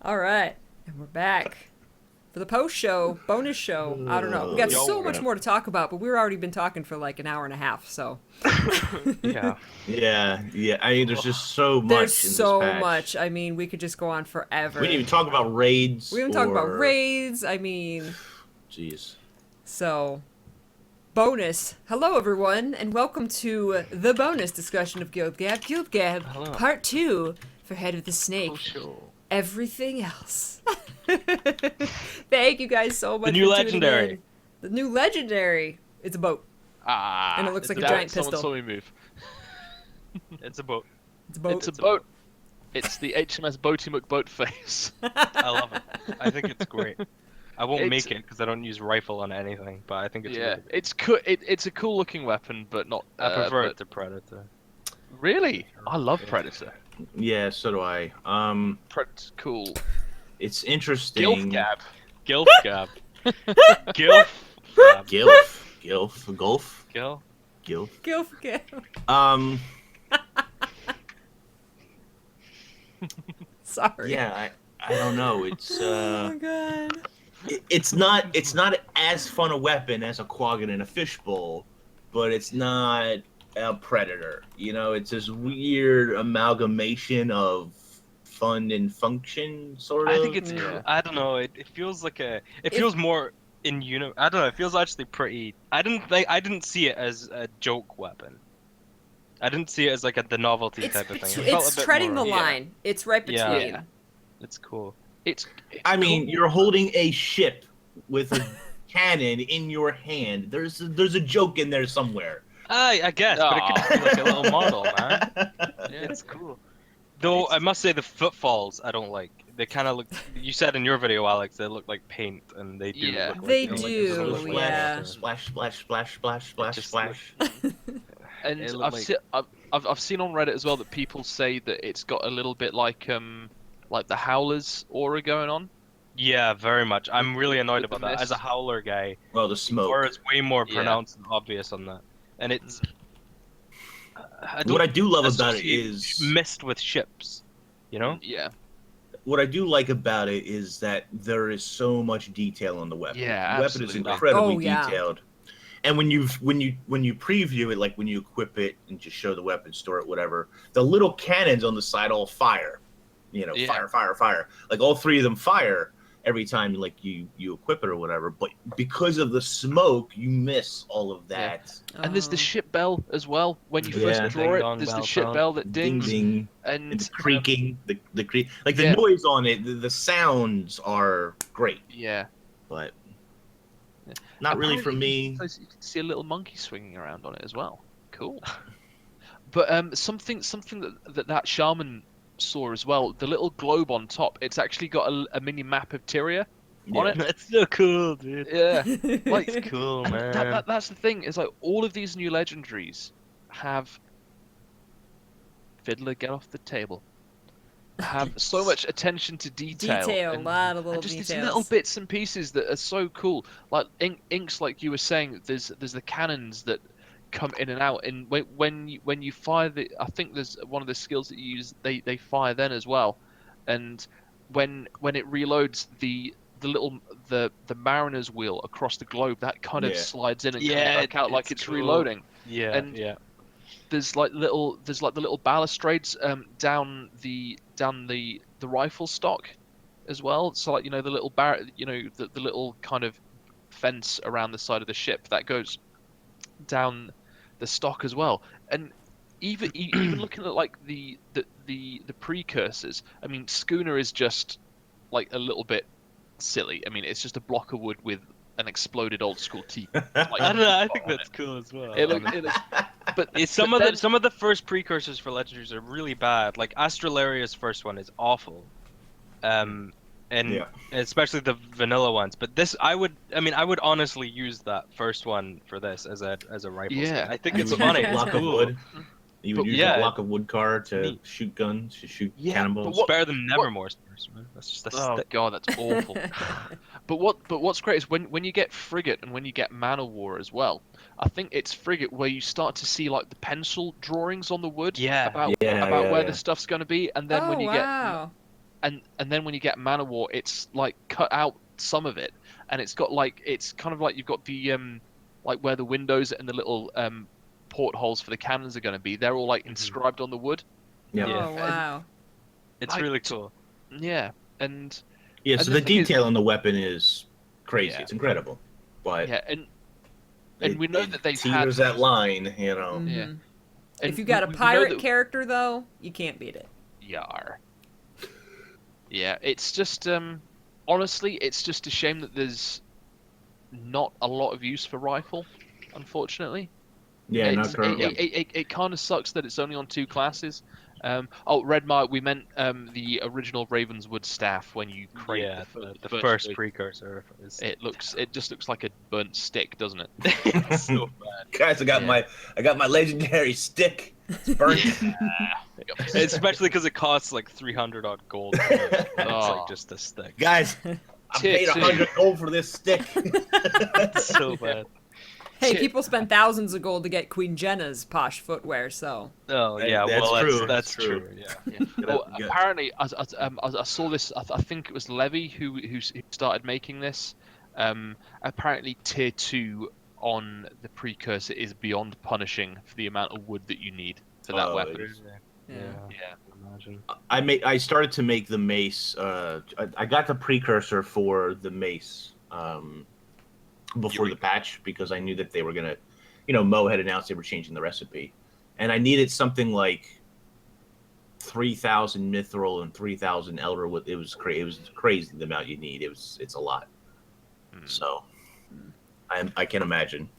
All right, and we're back for the post show, bonus show. I don't know. We got so much more to talk about, but we've already been talking for like an hour and a half. So Yeah. Yeah. I mean, there's just so much there's in this so patch. much. I mean, we could just go on forever. We didn't even talk about raids. We didn't talk about raids. I mean, jeez. So, bonus. Hello, everyone, and welcome to the bonus discussion of GuildGab. GuildGab, Hello. Part 2 for Head of the Snake. Oh, sure. Everything else. Thank you guys so much. The new for tuning legendary. in. The new legendary. It's a boat. Ah. And it looks it's like a boat. giant Someone pistol. saw me move. It's a boat. It's a boat. It's a boat. It's the HMS Bounty boat face. I love it. I think it's great. I won't It's- make it because I don't use rifle on anything, but I think it's Yeah, really good. it's cool. It's a cool looking weapon, but not. I prefer but- it to Predator. Really? I love Predator. Yeah, so do I. Predator's cool. It's interesting. GuildGab. GuildGab. Gilf. Gulf. Gil. Gilf. Sorry. Yeah, I don't know. It's Oh, my God. it's not as fun a weapon as a quaggan and a fishbowl, but it's not a predator. You know, it's this weird amalgamation of fun and function, sort of. I think it's Yeah. cool. I don't know. It feels like a. It feels more in I don't know. It feels actually pretty. I didn't see it as a joke weapon. I didn't see it as like the novelty It's, type of thing. it's, It felt a it's bit treading more- the line. It's right between. Yeah. Yeah. It's cool. It's. I mean, cool. you're holding a ship with a cannon in your hand. There's a joke in there somewhere. I guess, but it could be like a little model, man. Yeah. It's cool. Though I must say the footfalls I don't like. They kind of look. You said in your video, Alex, they look like paint, and they do. Yeah. Look like, They you know, like do, this little Splash, yeah. splash, splash, splash, splash, Just splash. And It I've, looked se- I've seen on Reddit as well that people say that it's got a little bit like the Howler's aura going on. Yeah, very much. I'm really annoyed With the about that. As a mist. howler guy, Well, the smoke. or it's way more Yeah. pronounced and obvious on that. And it's. What I do love about it associate is mist with ships. You know? Yeah. what I do like about it is that there is so much detail on the weapon. Yeah, the weapon is absolutely. incredibly Oh, yeah. detailed. And when you preview it, like when you equip it and just show the weapon, store it, whatever, the little cannons on the side all fire. You know, Yeah. fire, fire, fire. Like all three of them fire every time like you equip it or whatever. But because of the smoke, you miss all of that. And there's the Um, ship bell as well. When you Yeah. first draw Ding it, dong there's the bell ship sound. bell that Ding dings. ding. And And the creaking, the creak, like the Yeah. noise on it, the sounds are great, yeah. but Yeah. not really for Apparently, me. You can see a little monkey swinging around on it as well. Cool. But something that shaman saw as well. The little globe on top. It's actually got a mini map of Tyria on it. That's so cool, dude. Yeah. Like It's cool, man. that's the thing. Is like all of these new legendaries have Fiddler get off the table. Have so much attention to detail. Detail, a and- lot of little and just details. these little bits and pieces that are so cool. Like inks, like you were saying, there's the cannons that come in and out, and when you fire the, I think there's one of the skills that you use. They fire then as well, and when it reloads the mariner's wheel across the globe, that kind of Yeah. slides in and Yeah, comes back out like it's it's cool. reloading. Yeah, And- yeah. There's the little balustrades down the rifle stock as well. So like the little the little kind of fence around the side of the ship that goes down the stock as well. And even looking at like the precursors, I mean, schooner is just like a little bit silly. I mean, it's just a block of wood with an exploded old school teeth. Like, I don't know. I think on that's cool as well. it looks, but It's but then- some of the first precursors for legendaries are really bad. Like Astralaria's first one is awful, and Yeah. especially the vanilla ones. But this, I would honestly use that first one for this as a rifle. Yeah. skin. I think it's funny. It's Block of cool. wood. You would use a block of wood car to shoot guns, to shoot cannonballs. It's better than Nevermore Spears, man. That's just God, that's awful. But what's great is when you get Frigate and when you get Man of War as well. I think it's Frigate where you start to see like the pencil drawings on the wood about where the stuff's going to be, and then when you get and then when you get Man of War, it's like cut out some of it, and it's got like it's kind of like you've got the like where the windows and the little portholes for the cannons are going to be. They're all like inscribed on the wood. Oh wow, it's really cool. Yeah, and so the detail on the weapon is crazy. It's incredible, but and we know that they've had that line, you know. Mm-hmm. Yeah. If you got a pirate character though, you can't beat it. Yar. Yeah, it's just honestly, it's just a shame that there's not a lot of use for rifle, unfortunately. Yeah, not currently. It kind of sucks that it's only on 2 classes. Redmire, we meant the original Ravenswood staff when you create the first precursor. It just looks like a burnt stick, doesn't it? It's so bad. Guys, I got my legendary stick. It's burnt. It's especially because it costs like 300 odd gold. It's like just a stick. Guys, I paid 100 gold for this stick. It's so bad. Hey, people spend thousands of gold to get Queen Jenna's posh footwear, so. Oh yeah, that's true. Yeah. Well, apparently, I saw this. I think it was Levy who started making this. Apparently, tier 2 on the precursor is beyond punishing for the amount of wood that you need for that weapon. Imagine. I started to make the mace. I got the precursor for the mace. Before the patch, because I knew that they were gonna, Mo had announced they were changing the recipe, and I needed something like 3,000 mithril and 3,000 elder. It was crazy the amount you need. It's a lot. So I can imagine.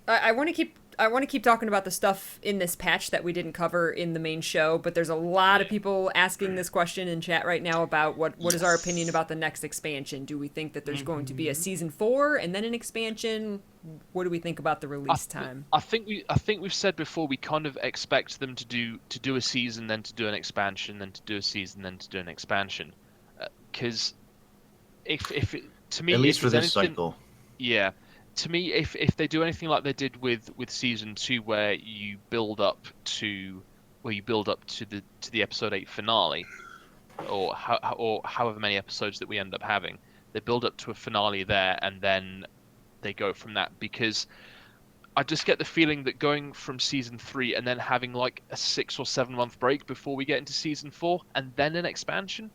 I want to keep talking about the stuff in this patch that we didn't cover in the main show, but there's a lot of people asking this question in chat right now about what is our opinion about the next expansion. Do we think that there's going to be a season 4 and then an expansion? What do we think about the release time? I think we've said before we kind of expect them to do a season, then to do an expansion, then to do a season, then to do an expansion. Because to me, at least for this cycle, to me, if they do anything like they did with season 2, where you build up to the episode 8 finale, or however many episodes that we end up having, they build up to a finale there, and then they go from that. Because I just get the feeling that going from season 3 and then having like a 6 or 7 month break before we get into season 4 and then an expansion.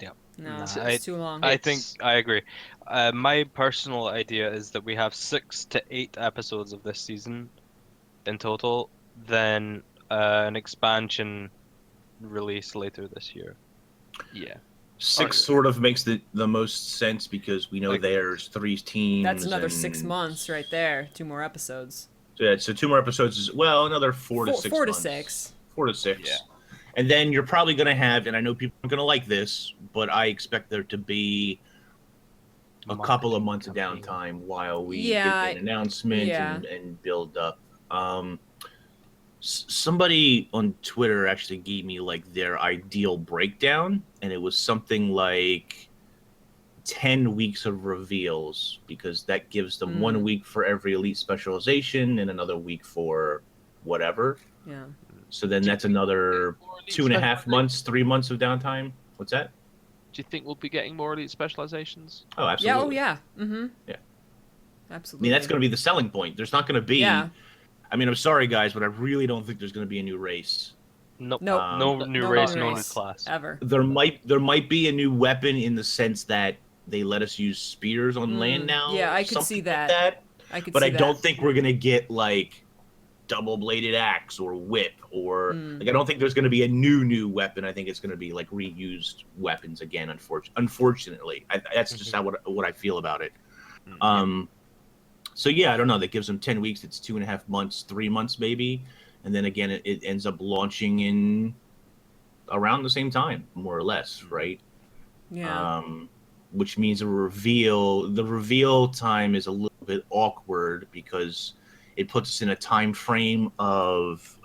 Yeah. No, it's too long. I think I agree. My personal idea is that we have 6 to 8 episodes of this season in total, then an expansion release later this year. Yeah. 6 sort of makes the most sense, because we know there's 3 teams. That's another 6 months right there. 2 more episodes. So 2 more episodes as well. Another 4 to 6 4 to months. 6. 4 to 6. Yeah. And then you're probably going to have, and I know people are going to like this, but I expect there to be a couple of months of downtime while we get an announcement and build up. Somebody on Twitter actually gave me like their ideal breakdown, and it was something like 10 weeks of reveals, because that gives them 1 week for every elite specialization and another week for whatever. Yeah. So then that's another 2.5 months, 3 months of downtime. What's that? Do you think we'll be getting more elite specializations? Oh, absolutely. Yeah. Oh, yeah. Mm-hmm. Yeah. Absolutely. I mean, that's going to be the selling point. There's not going to be. Yeah. I mean, I'm sorry, guys, but I really don't think there's going to be a new race. Nope. No new race, no new class. Ever. There might be a new weapon, in the sense that they let us use spears on land now. Yeah, I could see that. But I don't think we're going to get like double-bladed axe or whip, or like, I don't think there's going to be a new weapon. I think it's going to be like reused weapons again. Unfortunately, that's just what I feel about it. So yeah, I don't know. That gives them 10 weeks. It's 2.5 months, 3 months maybe, and then again it ends up launching in around the same time, more or less, right? Yeah. Which means the reveal time is a little bit awkward, because It puts us in a time frame of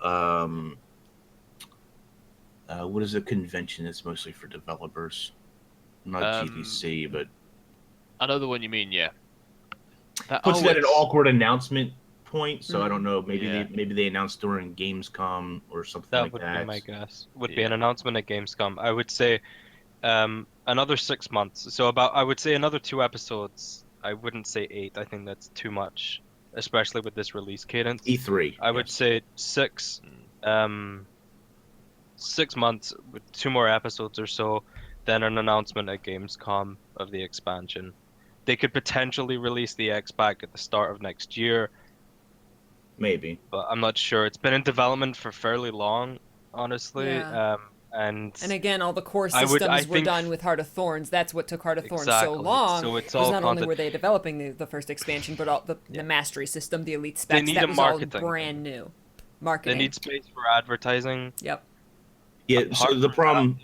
what is a convention that's mostly for developers? Not GDC, but I know the one you mean. Yeah. puts it at an awkward announcement point. So I don't Mhm. know. Maybe Yeah. they announced during Gamescom or something That like would that. be my guess. Would be Yeah. an announcement at Gamescom. I would say another 6 months. So I would say another 2 episodes. I wouldn't say 8. I think that's too much, especially with this release cadence. E3. I would yes. say 6 6 months with 2 more episodes or so, then an announcement at Gamescom of the expansion. They could potentially release the X pack at the start of next year, Maybe. but I'm not sure. It's been in development for fairly long, honestly. Yeah. And again, all the core I systems were think- done with Heart of Thorns. That's what took Heart of Thorns so Exactly. long. So it's was all not only content- were they developing the first expansion, but all the mastery system, the elite specs, need that a was all marketing brand new. they Marketing. need space for advertising. Yep. Yeah. Apart So the from problem,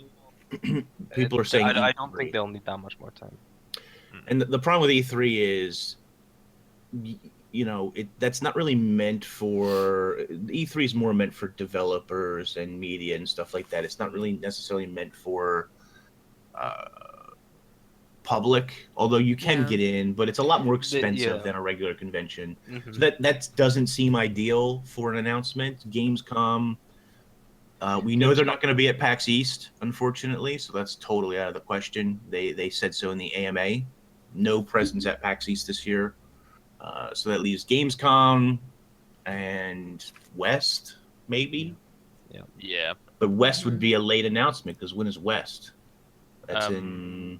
that, people are saying I don't E3. think they'll need that much more time. And the problem with E3 is, that's not really meant for. E3 is more meant for developers and media and stuff like that. It's not really necessarily meant for public, although you can Yeah. get in, but it's a lot more expensive yeah. than a regular convention. Mhm. So that doesn't seem ideal for an announcement. Gamescom. We know they're not going to be at PAX East, unfortunately, so that's totally out of the question. They said so in the AMA. No presence at PAX East this year. So that leaves Gamescom and West, maybe. Yeah. But West would be a late announcement because when is West? That's in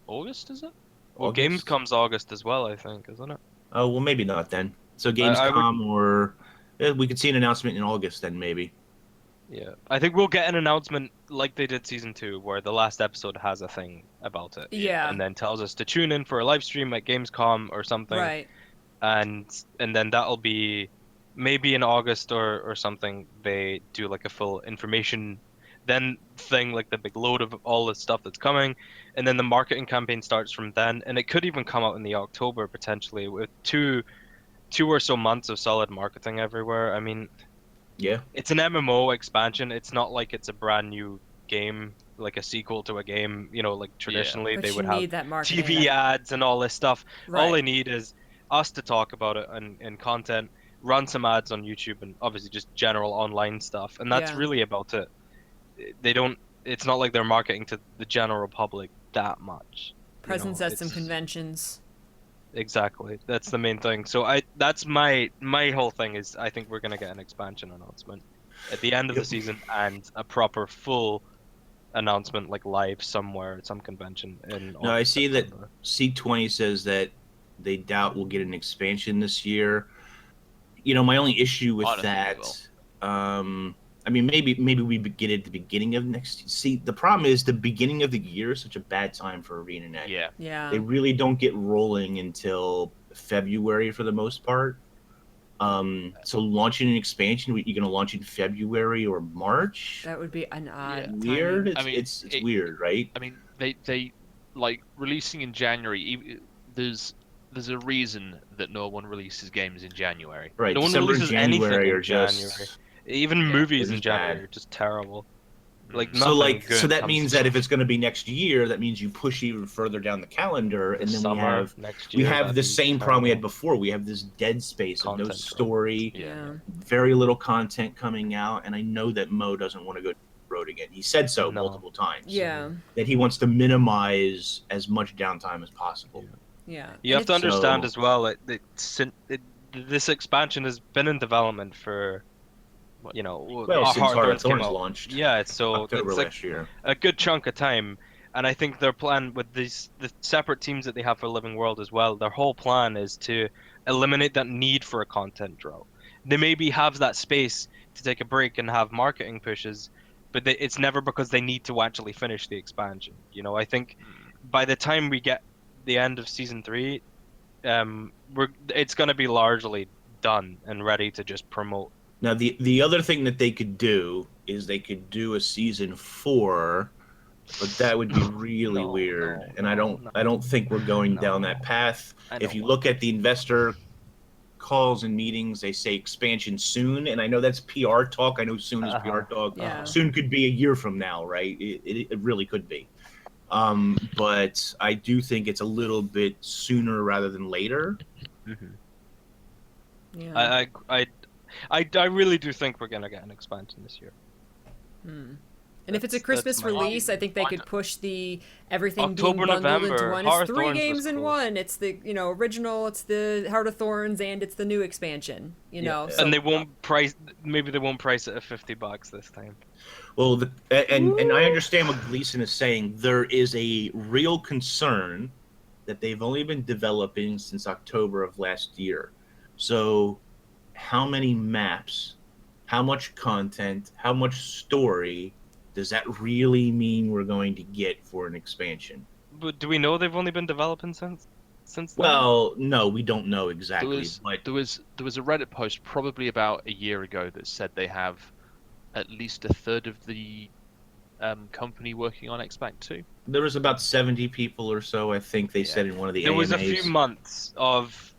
August, is it? Well, August? Gamescom's August as well, I think, isn't it? Oh, well, maybe not then. So I Gamescom or we could see an announcement in August then, maybe. Yeah, I think we'll get an announcement like they did season 2, where the last episode has a thing about it, Yeah. and then tells us to tune in for a live stream at Gamescom or something, Right. and then that'll be maybe in August or something. They do like a full information then thing, like the big load of all the stuff that's coming, and then the marketing campaign starts from then, and it could even come out in the October potentially with two or so months of solid marketing everywhere. I mean, Yeah. it's an MMO expansion. It's not like it's a brand new game, like a sequel to a game. Like traditionally But they you would need have that marketing. TV ads and all this stuff. Right. All they need is us to talk about it and content, run some ads on YouTube, and obviously just general online stuff. And that's Yeah. really about it. It's not like they're marketing to the general public that much. Presence at some it's- conventions. Exactly. That's the main thing. So that's my whole thing is I think we're gonna get an expansion announcement at the end of the Yep. season and a proper full announcement like live somewhere at some convention in No, I August, see that September. C20 says that they doubt we'll get an expansion this year. My only issue with I don't think that, I mean, maybe we get it at the beginning of next. See, the problem is the beginning of the year is such a bad time for ArenaNet. Yeah. Yeah. They really don't get rolling until February for the most part. So launching an expansion, you're going to launch in February or March? That would be an odd Weird. timing. It's, I mean, it's weird, right? I mean, they like releasing in January. There's a reason that no one releases games in January. Right. No one December and releases anything January in are just. January. Even Yeah, movies they're in just bad. January are just terrible. Like Mm. nothing good So that comes means that if it's going to be next year, that means you push even further down the calendar, and then summer next we year, have that'd the be same problem we had terrible. before. We have this dead space of no Content story, Yeah. very little content coming out, and I know that Mo doesn't want to go the road again. He said so No. multiple times. Yeah. That he wants to minimize as much downtime as possible. Yeah. You And have to it's- understand So- as well this expansion has been in development for, Well, Heart since Heart of Thorns came Thorns out. launched Yeah, so October it's like last year. a good chunk of time, and I think their plan with the separate teams that they have for Living World as well, their whole plan is to eliminate that need for a content drought. They maybe have that space to take a break and have marketing pushes, but it's never because they need to actually finish the expansion. I think by the time we get the end of season 3, it's going to be largely done and ready to just promote. Now, the other thing that they could do is they could do a season 4, but that would be really No, weird, no, and I no, don't think we're going down that path. I If don't you want look at the investor calls and meetings, they say expansion soon, and I know that's PR talk. I know soon is PR talk. Yeah. Soon could be a year from now, right? It really could be. But I do think it's a little bit sooner rather than later. Yeah. I really do think we're gonna get an expansion this year. And if it's a Christmas release, I think they could push the everything October, being bundled into November, one. Heart It's of 3 Thorns games was in cool. one. It's the original. It's the Heart of Thorns, and it's the new expansion. You know, so And they won't price. Maybe they won't price it at $50 this time. Well, and I understand what Gleason is saying. There is a real concern that they've only been developing since October of last year. So, how many maps, how much content, how much story does that really mean we're going to get for an expansion? But do we know they've only been developing since then? Well, no, we don't know exactly. There was a Reddit post probably about a year ago that said they have at least a third of the company working on X-Pac 2. There was about 70 people or so, I think they said in one of the There was a AMAs. few months of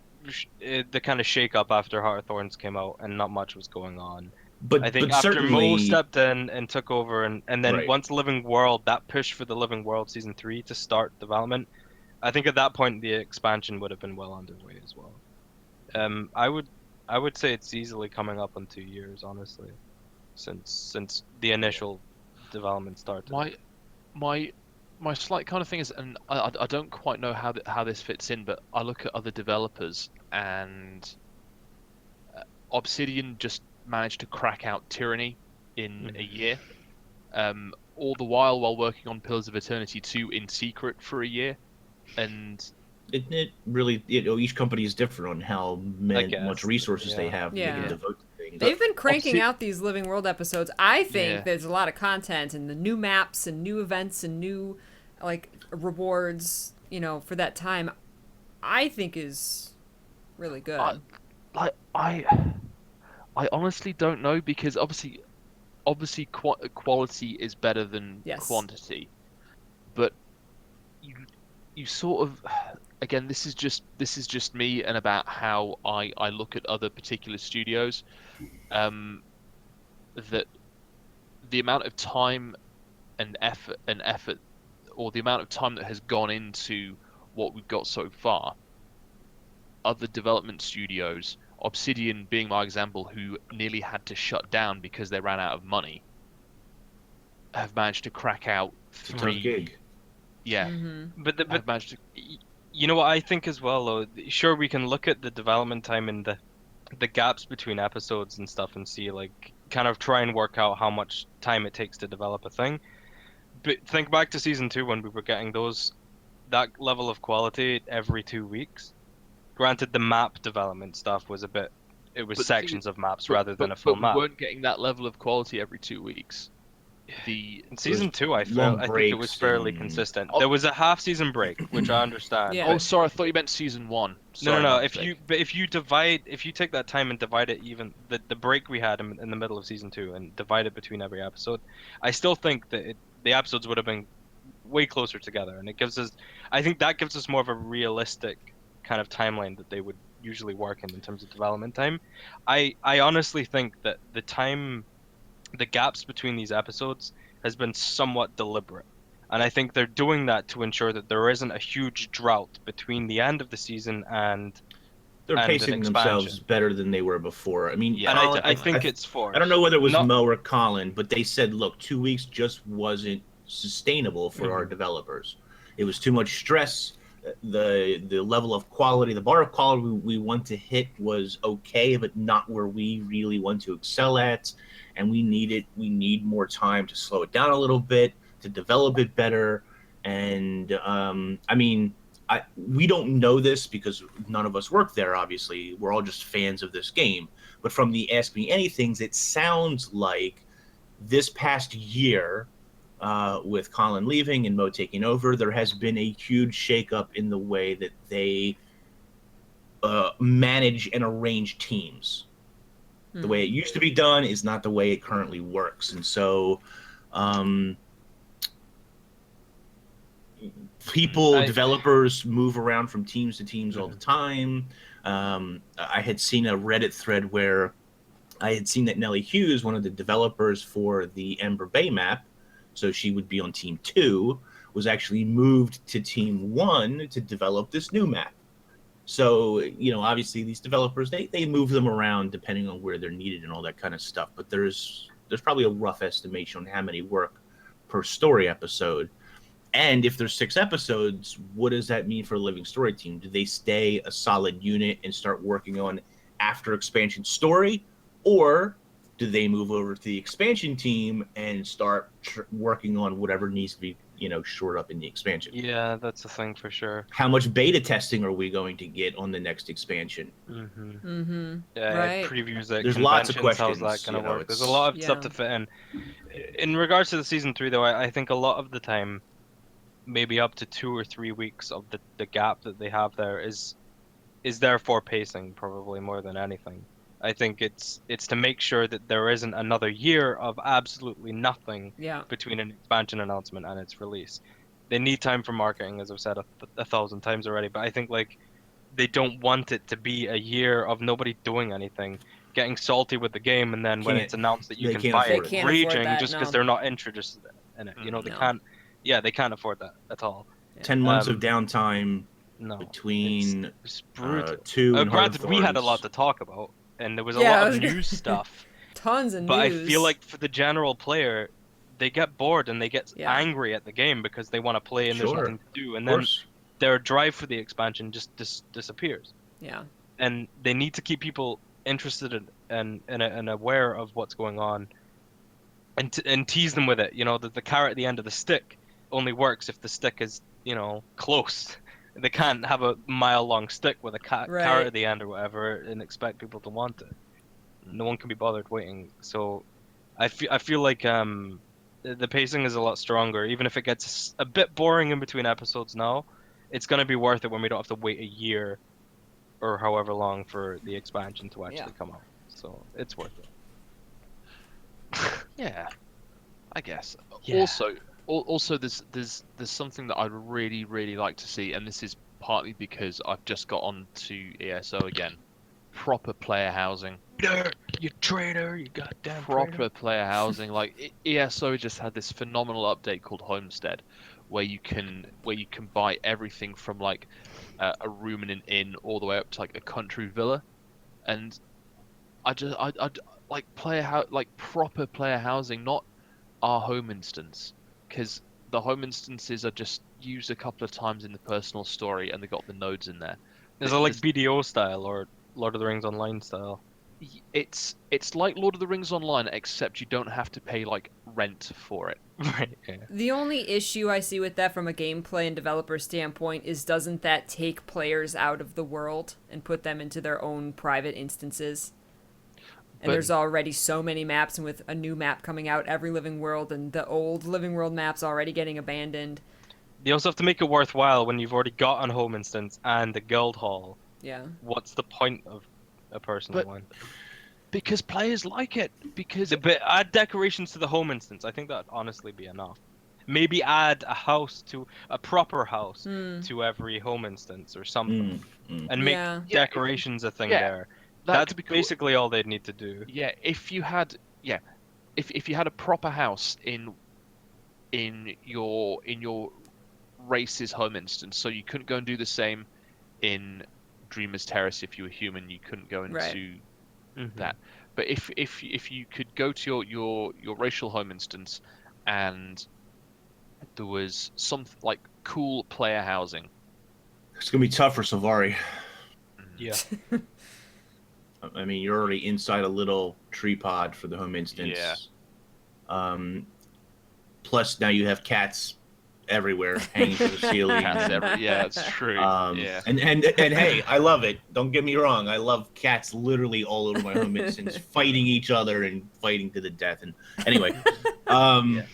the kind of shake-up after Heart of Thorns came out, and not much was going on. But I think but after certainly, Mo stepped in and took over, and then Right. once Living World, that push for the Living World Season 3 to start development, I think at that point the expansion would have been well underway as well. I would say it's easily coming up on 2 years, honestly, since the initial development started. My slight kind of thing is, and I don't quite know how this fits in, but I look at other developers, and Obsidian just managed to crack out Tyranny in a year, all the while working on Pillars of Eternity 2 in secret for a year, and it really, each company is different on how much resources they have they Yeah. can devote to things. they've been cranking out these Living World episodes. I think Yeah. there's a lot of content and the new maps and new events and new rewards, for that time. I think is really good. I honestly don't know, because obviously quality is better than Yes. quantity, but you sort of, again, this is just me and about how I look at other particular studios, that the amount of time and effort, or the amount of time that has gone into what we've got so far, other development studios, Obsidian being my example, who nearly had to shut down because they ran out of money, have managed to crack out It's a tough gig. Yeah, But have managed to. you know what I think as well, though. Sure, we can look at the development time and the gaps between episodes and stuff, and see kind of try and work out how much time it takes to develop a thing. But think back to season 2 when we were getting that level of quality every 2 weeks. Granted, the map development stuff was But sections of maps rather than a full but map. we weren't getting that level of quality every 2 weeks. In season 2, I think it breaks was fairly and- consistent. There was a half season break, which I understand. Yeah. Oh, sorry, I thought you meant season 1. Sorry, No. my mistake. If you take that time and divide it, even the break we had in the middle of season 2, and divide it between every episode, I still think that the episodes would have been way closer together, and I think that gives us more of a realistic kind of timeline that they would usually work in terms of development time. I honestly think that the gaps between these episodes has been somewhat deliberate. And I think they're doing that to ensure that there isn't a huge drought between the end of the season and They're an pacing themselves expansion. better than they were before. I mean, Yeah, And Colin, I think it's forced. I don't know whether it was Not- Mo or Colin, but they said, look, 2 weeks just wasn't sustainable for our developers. It was too much stress. The level of quality, the bar of quality we want to hit was okay, but not where we really want to excel at. And we need more time to slow it down a little bit, to develop it better. And I mean, we don't know this because none of us work there, obviously. We're all just fans of this game. But from the Ask Me Anythings, it sounds like this past year, with Colin leaving and Mo taking over, there has been a huge shakeup in the way that they manage and arrange teams. The way it used to be done is not the way it currently works. And so developers move around from teams to teams all the time. I had seen a Reddit thread where I had seen that Nellie Hughes, one of the developers for the Ember Bay map, so she would be on Team 2, was actually moved to Team 1 to develop this new map. So, obviously these developers, they move them around depending on where they're needed and all that kind of stuff. But there's probably a rough estimation on how many work per story episode. And if there's 6 episodes, what does that mean for a living story team? Do they stay a solid unit and start working on after expansion story? Or do they move over to the expansion team and start working on whatever needs to be, shored up in the expansion? Yeah, that's a thing for sure. How much beta testing are we going to get on the next expansion? Yeah, Right. previews at There's lots of conventions, how's questions, that going to work? it's- There's a lot of Yeah. stuff to fit in. In regards to the season 3, though, I think a lot of the time, maybe up to 2 or 3 weeks of the gap that they have there is there for pacing, probably more than anything. I think it's to make sure that there isn't another year of absolutely nothing Yeah. between an expansion announcement and its release. They need time for marketing, as I've said a thousand times already, but I think they don't want it to be a year of nobody doing anything, getting salty with the game, and then when Can't- it's announced that you they can can't buy afford it, it. They can't afford raging that, just because no. they're not interested in it. They No. can't. Yeah, they can't afford that at all. 10 months of Um, downtime No, between it's brutal. 2 and Granted, we had a Hearthorns. lot to talk about, and there was a Yeah, I lot was of gonna- news stuff. Tons of But news. I feel like for the general player, they get bored and they get Yeah. angry at the game because they want to play and there's Sure. nothing to do, and Of then course. their drive for the expansion just disappears. Yeah. And they need to keep people interested and aware of what's going on, and tease them with it. That the carrot at the end of the stick only works if the stick is close. They can't have a mile-long stick with a Right. carrot at the end or whatever and expect people to want it. No one can be bothered waiting. So I feel like the pacing is a lot stronger. Even if it gets a bit boring in between episodes now, it's going to be worth it when we don't have to wait a year or however long for the expansion to actually come out. So it's worth it. Yeah, I guess. Yeah. Also, there's something that I'd really like to see, and this is partly because I've just got on to ESO again. Proper player housing. You traitor! You goddamn Proper player housing. Like ESO just had this phenomenal update called Homestead, where you can buy everything from like a room in an inn all the way up to like a country villa, and I like proper player housing, not our home instance, because the home instances are just used a couple of times in the personal story and they got the nodes in there. Is it like BDO style or Lord of the Rings Online style? It's like Lord of the Rings Online, except you don't have to pay like rent for it. Right. Yeah. The only issue I see with that from a gameplay and developer standpoint is doesn't that take players out of the world and put them into their own private instances? And But- there's already so many maps, and with a new map coming out every living world, and the old living world maps already getting abandoned. You also have to make it worthwhile when you've already got a home instance and a guild hall. Yeah. What's the point of a personal But- one? Because players like it. Because But add decorations to the home instance. I think that'd honestly be enough. Maybe add a proper house to every home instance or something, and make Yeah. decorations a thing Yeah, there. that That's could be cool. basically all they'd need to do. Yeah, if you had a proper house in your race's home instance, so you couldn't go and do the same in Dreamer's Terrace. If you were human, you couldn't go into Mm-hmm. that. But if you could go to your racial home instance and there was some like cool player housing. It's going to be tough for Savari. Yeah. I mean, you're already inside a little tree pod for the home instance. Yeah. Plus, now you have cats everywhere hanging from the ceiling. Yeah, that's true. Yeah. And hey, I love it. Don't get me wrong. I love cats literally all over my home instance, fighting each other and fighting to the death. And anyway, I mean,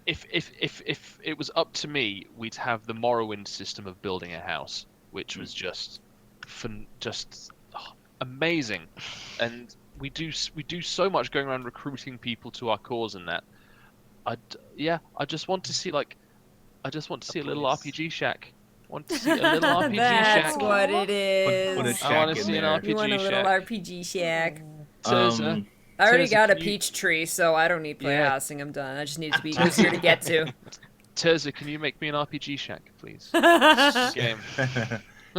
if it was up to me, we'd have the Morrowind system of building a house, which was just amazing, and we do so much going around recruiting people to our cause and that. I just want to see a little place. RPG shack. Want to see a little RPG That's shack? what it Put a is. shack I want to in see an there. You want a RPG little shack. RPG shack. Terza, I already Terza, got a can you- peach tree, so I don't need Yeah. playhousing. I'm done. I just need it to be easier to get to. Terza, can you make me an RPG shack, please? Game.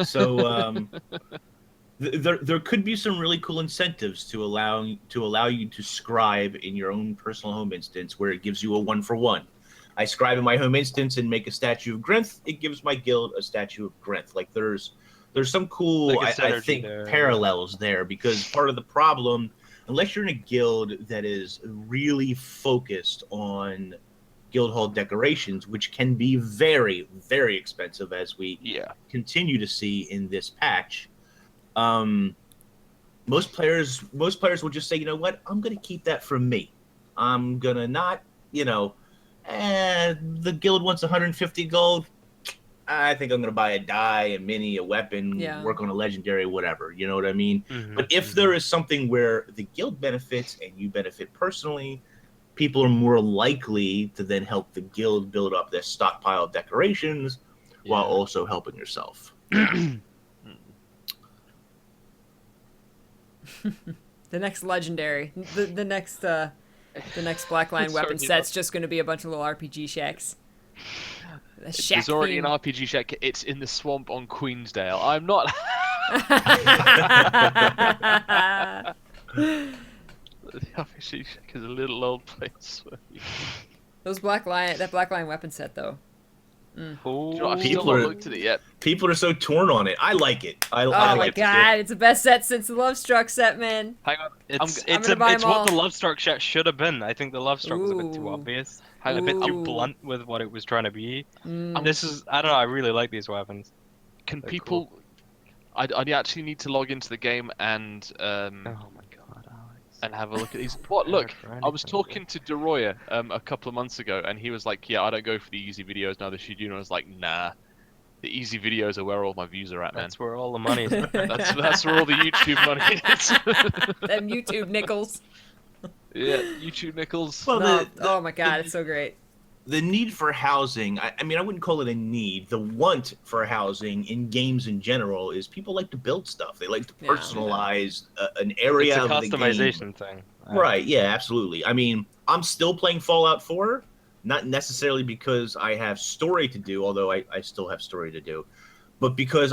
So there could be some really cool incentives to allow you to scribe in your own personal home instance, where it gives you a 1-for-1. I scribe in my home instance and make a statue of Grenth. It gives my guild a statue of Grenth. Like there's some cool Like a I synergy think there. parallels there, because part of the problem, unless you're in a guild that is really focused on guild hall decorations, which can be very, very expensive, as we Yeah. continue to see in this patch. Most players will just say, you know what, I'm gonna keep that for me. I'm gonna not, the guild wants 150 gold. I think I'm gonna buy a die, a mini, a weapon, Yeah. work on a legendary, whatever. You know what I mean? Mhm, But if mhm. there is something where the guild benefits and you benefit personally, people are more likely to then help the guild build up their stockpile of decorations while Yeah. also helping yourself. The next legendary, the next black line Sorry, weapon set's just going to be a bunch of little RPG shacks. The shack There's already theme. an RPG shack. It's in the swamp on Queensdale. I'm not. The RPG shack is a little old place. Those that black line weapon set though. Do you know, I've still People not are- looked at it yet. People are so torn on it. I like it. I Oh like my it. god, it's the best set since the Love Struck set, man. Hang on. It's I'm gonna buy it's them what all. the Love Struck shit should have been. I think the Love Struck was a bit too Ooh. obvious, Hang a on. bit too Ooh. blunt with what it was trying to be. Mm. This is, I don't know, I really like these weapons. Can They're people? I actually need to log into the game and Oh my god, Alex. and have a look at these. What? Look, For I was anything. talking to DeRoya a couple of months ago, and he was like, "Yeah, I don't go for the easy videos now. The Shidoon." And I was like, "Nah, the easy videos are where all my views are at, man. That's where all the money is. That's where all the YouTube money is." Them YouTube nickels. Yeah, YouTube nickels. Well, No, the- oh my god, it's so great. the need for housing, I mean, I wouldn't call it a need. The want for housing in games in general is people like to build stuff. They like to Yeah. personalize an area It's a of the game. customization thing. Right, yeah, absolutely. I mean, I'm still playing Fallout 4, not necessarily because I have story to do, although I still have story to do, but because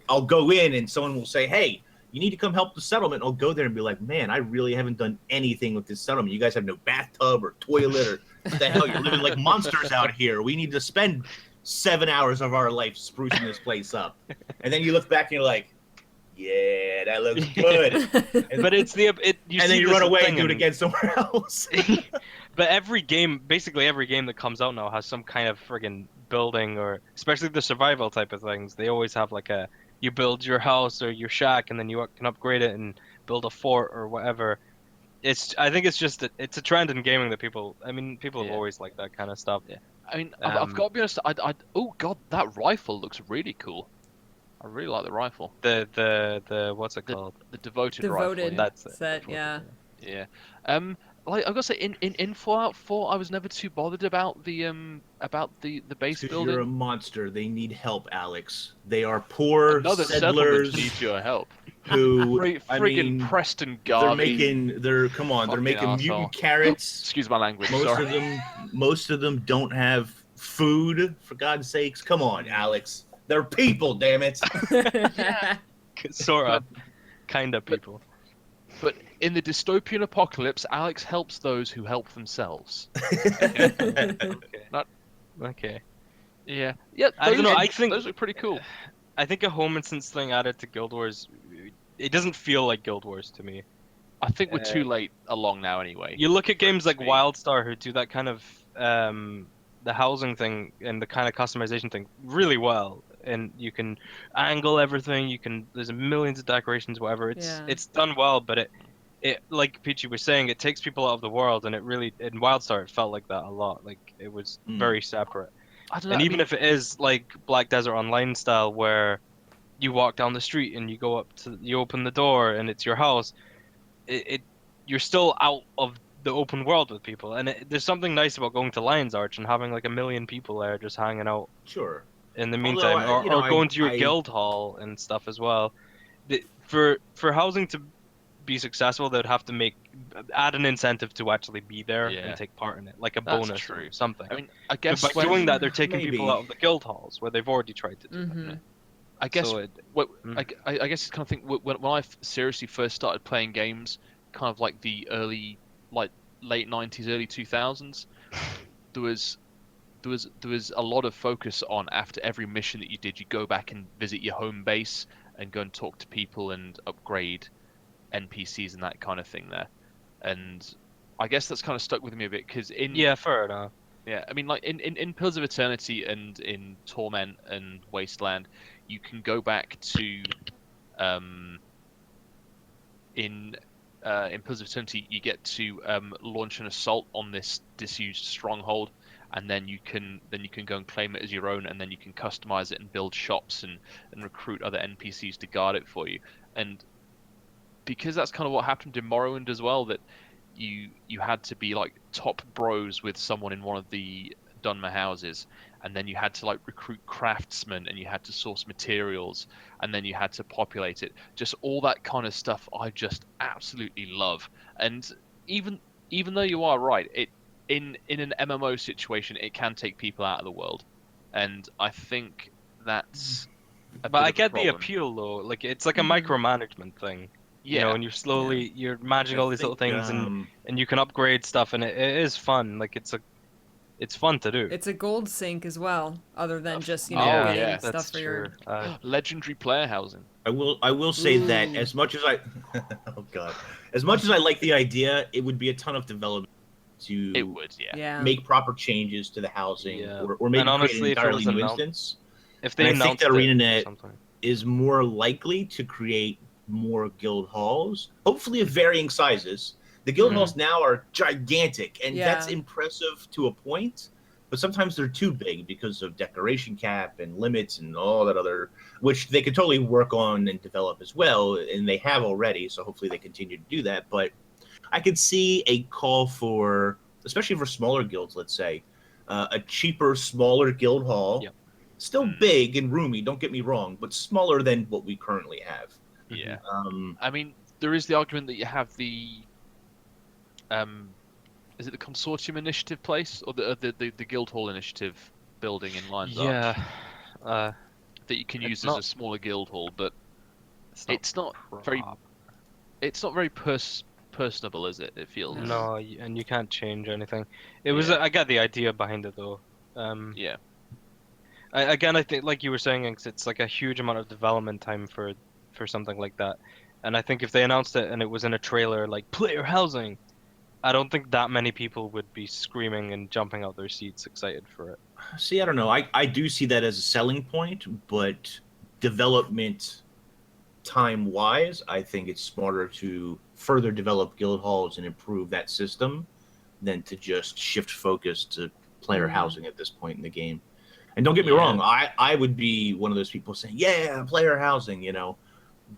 I'll go in and someone will say, hey, you need to come help the settlement. I'll go there and be like, man, I really haven't done anything with this settlement. You guys have no bathtub or toilet or what the hell? You're living like monsters out here. We need to spend 7 hours of our life sprucing this place up. And then you look back and you're like, yeah, that looks good. But it's you and then see you this run away thing and do it in- again somewhere else. But every game, basically every game that comes out now has some kind of friggin' building, or especially the survival type of things. They always have like you build your house or your shack and then you can upgrade it and build a fort or whatever. I think it's just it's a trend in gaming that people have Yeah. always liked that kind of stuff. Yeah. I mean, I've got to be honest. Oh god, that rifle looks really cool. I really like the rifle. The what's it The- called? The devoted, Devoted. rifle. That's it. Set, yeah. Yeah. Like I've got to say, in Fallout 4, I was never too bothered about the base If building. you're a monster, they need help, Alex. They are poor Another settlers settlement needs your help. who, I Friggin' mean, Preston they're Garvey. making, they're Fucking making arsehole. mutant carrots. Excuse my language. Most Sorry. of them don't have food. For God's sakes, come on, Alex. They're people, damn it. Sort of, kind of people. But in the dystopian apocalypse, Alex helps those who help themselves. Okay. Yeah. Yeah. I don't know, those- I think- those are pretty cool. I think a home instance thing added to Guild Wars, it doesn't feel like Guild Wars to me. I think we're too late along now anyway. You look at games like me. WildStar who do that kind of the housing thing and the kind of customization thing really well, and you can angle everything. There's millions of decorations, whatever. Yeah. It's done well, but it like Peachy was saying, it takes people out of the world, and it really in WildStar it felt like that a lot. Like it was very separate. I don't know. And I even mean, if it is like Black Desert Online style, where you walk down the street and you go up to, you open the door and it's your house, you're still out of the open world with people. And there's something nice about going to Lion's Arch and having like 1 million people there just hanging out. Sure. in the Although, meantime, or go into your I guild hall and stuff as well. For housing to be successful, they'd have to add an incentive to actually be there Yeah. and take part in it, like a That's bonus true. or something. I mean, I But guess by doing that, they're taking maybe. people out of the guild halls where they've already tried to do it. Mm-hmm. I guess So I guess it's kind of thing when I seriously first started playing games, kind of like the early, like late 90s, early 2000s, there was a lot of focus on, after every mission that you did, you go back and visit your home base and go and talk to people and upgrade NPCs and that kind of thing there. And I guess that's kind of stuck with me a bit because yeah, fair enough. yeah, I mean, like in Pillars of Eternity and in Torment and Wasteland, you can go back to in Pillars of Eternity, you get to launch an assault on this disused stronghold, and then you can go and claim it as your own, and then you can customize it and build shops and recruit other NPCs to guard it for you. And because that's kind of what happened in Morrowind as well, that you had to be like top bros with someone in one of the Dunmer houses, and then you had to like recruit craftsmen, and you had to source materials, and then you had to populate it. Just all that kind of stuff I just absolutely love. And even though you are right, it in an MMO situation, it can take people out of the world, and I think that's a But bit I of a get the problem. appeal though. Like it's like a Mhm. micromanagement thing. You know, and you're managing I all these little think, things, and you can upgrade stuff, and it is fun. Like it's fun to do. It's a gold sink as well, other than just, you know, Oh, getting yeah. stuff That's for true. your... Legendary player housing. I will say that Ooh. as much as I oh god, as much as I like the idea, it would be a ton of development to It would, yeah. Yeah. make proper changes to the housing, Yeah. or maybe And honestly, create an if it entirely was new announced- instance. If they And I think announced that it or ArenaNet something. is more likely to create more guild halls, hopefully of varying sizes. The guild Mhm. halls now are gigantic, and that's Yeah. impressive to a point, but sometimes they're too big because of decoration cap and limits and all that other, which they could totally work on and develop as well, and they have already, so hopefully they continue to do that. But I could see a call for, especially for smaller guilds, let's say, a cheaper, smaller guild hall. Yep. Still big and roomy, don't get me wrong, but smaller than what we currently have. Yeah. Um, I mean, there is the argument that you have the is it the Consortium Initiative place or the Guildhall Initiative building in Lion's Arch Yeah. that you can it's use not- as a smaller guild hall, but It's not very proper. personable, is it? It feels. No, and you can't change anything. It was. Yeah. I get the idea behind it though. Yeah. Again, I think, like you were saying, it's like a huge amount of development time for something like that. And I think if they announced it and it was in a trailer, like player housing, I don't think that many people would be screaming and jumping out their seats excited for it. See, I don't know. I do see that as a selling point, but development time-wise, I think it's smarter to further develop guild halls and improve that system than to just shift focus to player housing at this point in the game. And don't get me wrong, I would be one of those people saying, yeah, player housing, you know.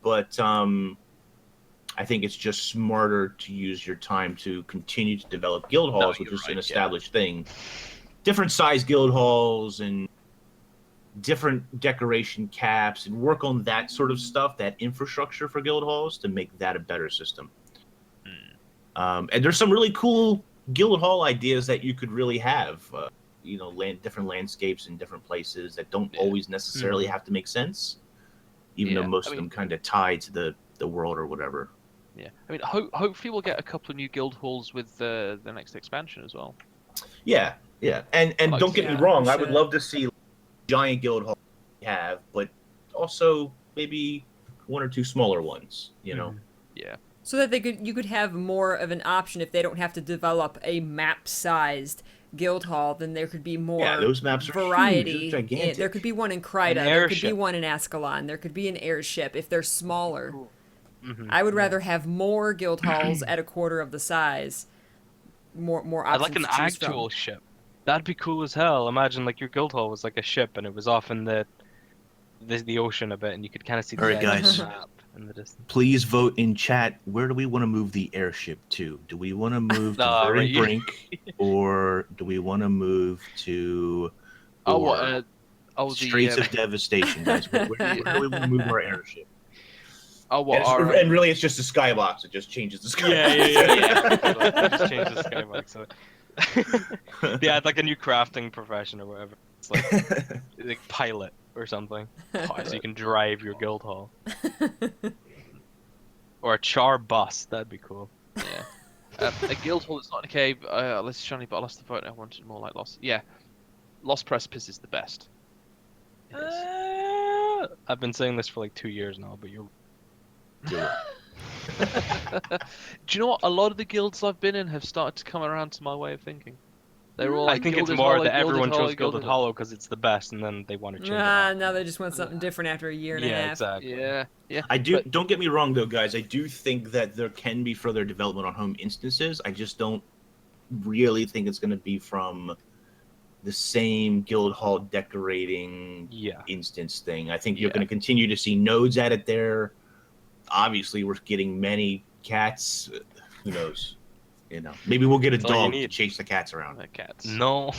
But I think it's just smarter to use your time to continue to develop guild halls, which is an established thing. Different size guild halls and different decoration caps, and work on that sort of stuff, that infrastructure for guild halls, to make that a better system. And there's some really cool guild hall ideas that you could really have. You know, different landscapes in different places that don't always necessarily have to make sense, even though most of them kind of tie to the world or whatever. Yeah, I mean, hopefully we'll get a couple of new guild halls with the next expansion as well. Yeah, and Like, don't get me wrong, I would love to see giant guild halls we have, but also maybe one or two smaller ones. You know. Yeah. So that you could have more of an option if they don't have to develop a map-sized guild hall, then there could be more those maps are variety. huge, they're gigantic. There could be one in Kryta, there could be one in Ascalon, there could be an airship if they're smaller. I would rather have more guild halls at a quarter of the size. More I'd options like an to choose actual from. ship. That'd be cool as hell. Imagine like your guild hall was like a ship and it was off in the ocean a bit, and you could kind of see the Alright, edge of guys. the map in the distance. Please vote in chat. Where do we want to move the airship to? Do we want to move to Oh, Very right. Brink, or do we want to move to? Oh, Or... Oh, Straits of Devastation, guys. We really want to move our airship. Oh, what? And really, it's just a skybox. It just changes the skybox. Yeah. Just change the skybox. So. Yeah, it's like a new crafting profession or whatever. It's like pilot or something, so you can drive your guild hall. Or a char bus. That'd be cool. Yeah. A guild hall that's not in a cave. Let's shiny, but I lost the vote. I wanted more like Lost. Yeah, Lost Precipice is the best. It is. I've been saying this for like 2 years now, but you're. Do you know what? A lot of the guilds I've been in have started to come around to my way of thinking. They're all. I think it's more that everyone chose Gilded Hollow because it's the best, and then they want to change it. Now they just want something different after a year and a half. Exactly. Yeah. Don't get me wrong though, guys. I do think that there can be further development on home instances. I just don't really think it's going to be from the same guild hall decorating instance thing. I think you're going to continue to see nodes added there. Obviously, we're getting many cats. Who knows? You know, maybe we'll get a dog to chase the cats around. The cats. No.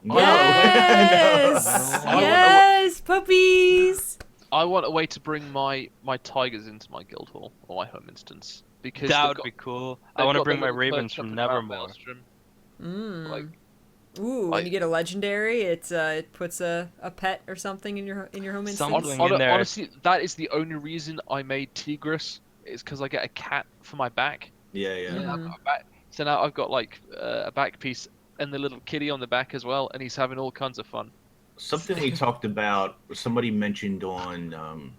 Yes. Yes, puppies. I want a way to bring my tigers into my guild hall or my home instance because that would be cool. I want to bring my ravens from Nevermore. When you get a legendary, it puts a pet or something in your home instance. Something in there. Honestly, that is the only reason I made Tigris. Is because I get a cat for my back. Yeah. So now I've got like a back piece and the little kitty on the back as well, and he's having all kinds of fun. Something we talked about, somebody mentioned on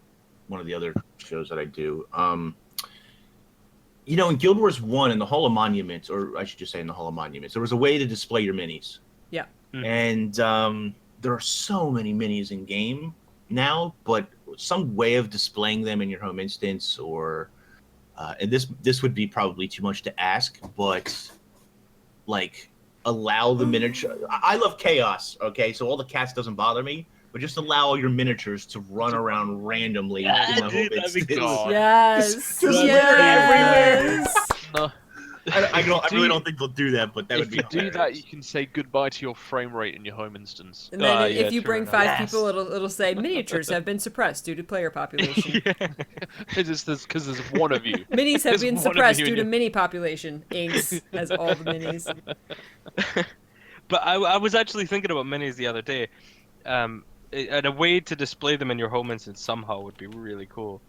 one of the other shows that I do. You know, in Guild Wars 1, in the Hall of Monuments, or I should just say in the Hall of Monuments, there was a way to display your minis. Yeah. And there are so many minis in game now, but some way of displaying them in your home instance, or and this would be probably too much to ask, but like allow the miniature. I love chaos. Okay, so all the cats doesn't bother me, but just allow your miniatures to run around randomly. That'd be cool. Yes. Yes. No. I really don't think they'll do that, but that would be. If you do that, you can say goodbye to your frame rate in your home instance. And then if you bring 5 people, it'll say miniatures have been suppressed due to player population. Because there's one of you. Minis have been suppressed due to mini population. Inks has all the minis. But I was actually thinking about minis the other day. And a way to display them in your home instance somehow would be really cool.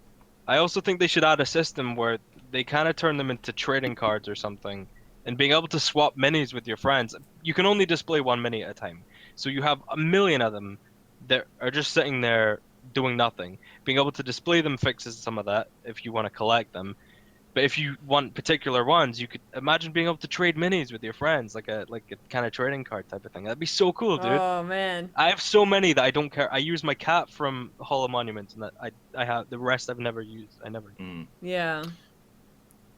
I also think they should add a system where they kind of turn them into trading cards or something, and being able to swap minis with your friends. You can only display 1 mini at a time, so you have a million of them that are just sitting there doing nothing. Being able to display them fixes some of that if you want to collect them, but if you want particular ones, you could imagine being able to trade minis with your friends, like a kind of trading card type of thing. That'd be so cool, dude. Oh man, I have so many that I don't care. I use my cat from Hall of Monuments, and that I have the rest I've never used. Yeah.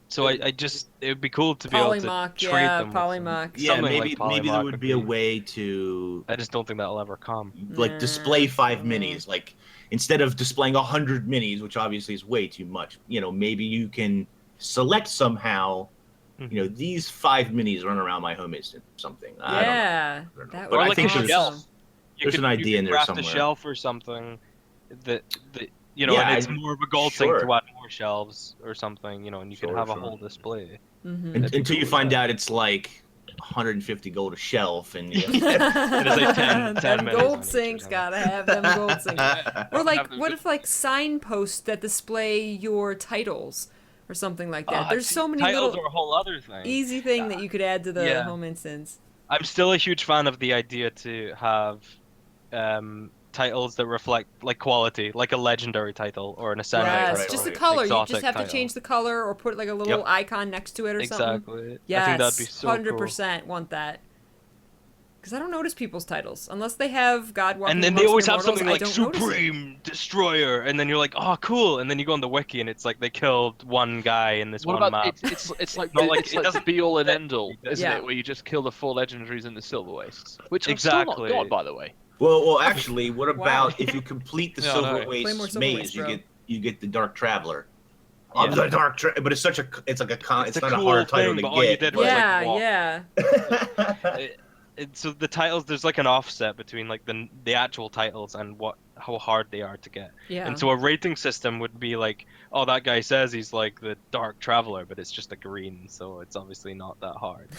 So I just, it would be cool to be able to trade them. Polymock. Yeah, maybe there would be a way to. I just don't think that'll ever come. Like display 5 minis, like instead of displaying 100 minis, which obviously is way too much. You know, maybe you can select somehow. You know, these 5 minis run around my home instance or something. Yeah, I don't know. That But would I be think awesome. there's an idea in there craft somewhere. a shelf or something that you know, and it's more of a gold thing to add more shelves or something, you know, and you can have a whole display. Until you find out it's like 150 gold a shelf, and it's like 10 them minutes gold on each sinks, or gotta have them gold sinks. Or like, what if like signposts that display your titles or something like that? There's so many titles little are a whole other thing. easy thing that you could add to the home instance. I'm still a huge fan of the idea to have titles that reflect like quality, like a legendary title or an ascendant title. Yes, just the color. You just have to title. change the color or put like a little icon next to it or something. Exactly. Yes, I think that'd be so 100% want that. Because I don't notice people's titles unless they have God Walking And then they always have Immortals, something like Supreme Destroyer, and then you're like, oh, cool. And then you go on the wiki, and it's like they killed one guy in this one map. It's like it doesn't be all and end all, isn't it? Where you just kill the 4 legendaries and the silver wastes, which I'm still not got, by the way. Well, actually, what about if you complete the Silver Waste maze? Waste, you get the Dark Traveler. Yeah. The Dark but it's like a it's not cool a hard title thing, to but all you get. did was Yeah. So the titles, there's like an offset between like the actual titles and how hard they are to get. Yeah. And so a rating system would be like, oh, that guy says he's like the Dark Traveler, but it's just a green, so it's obviously not that hard.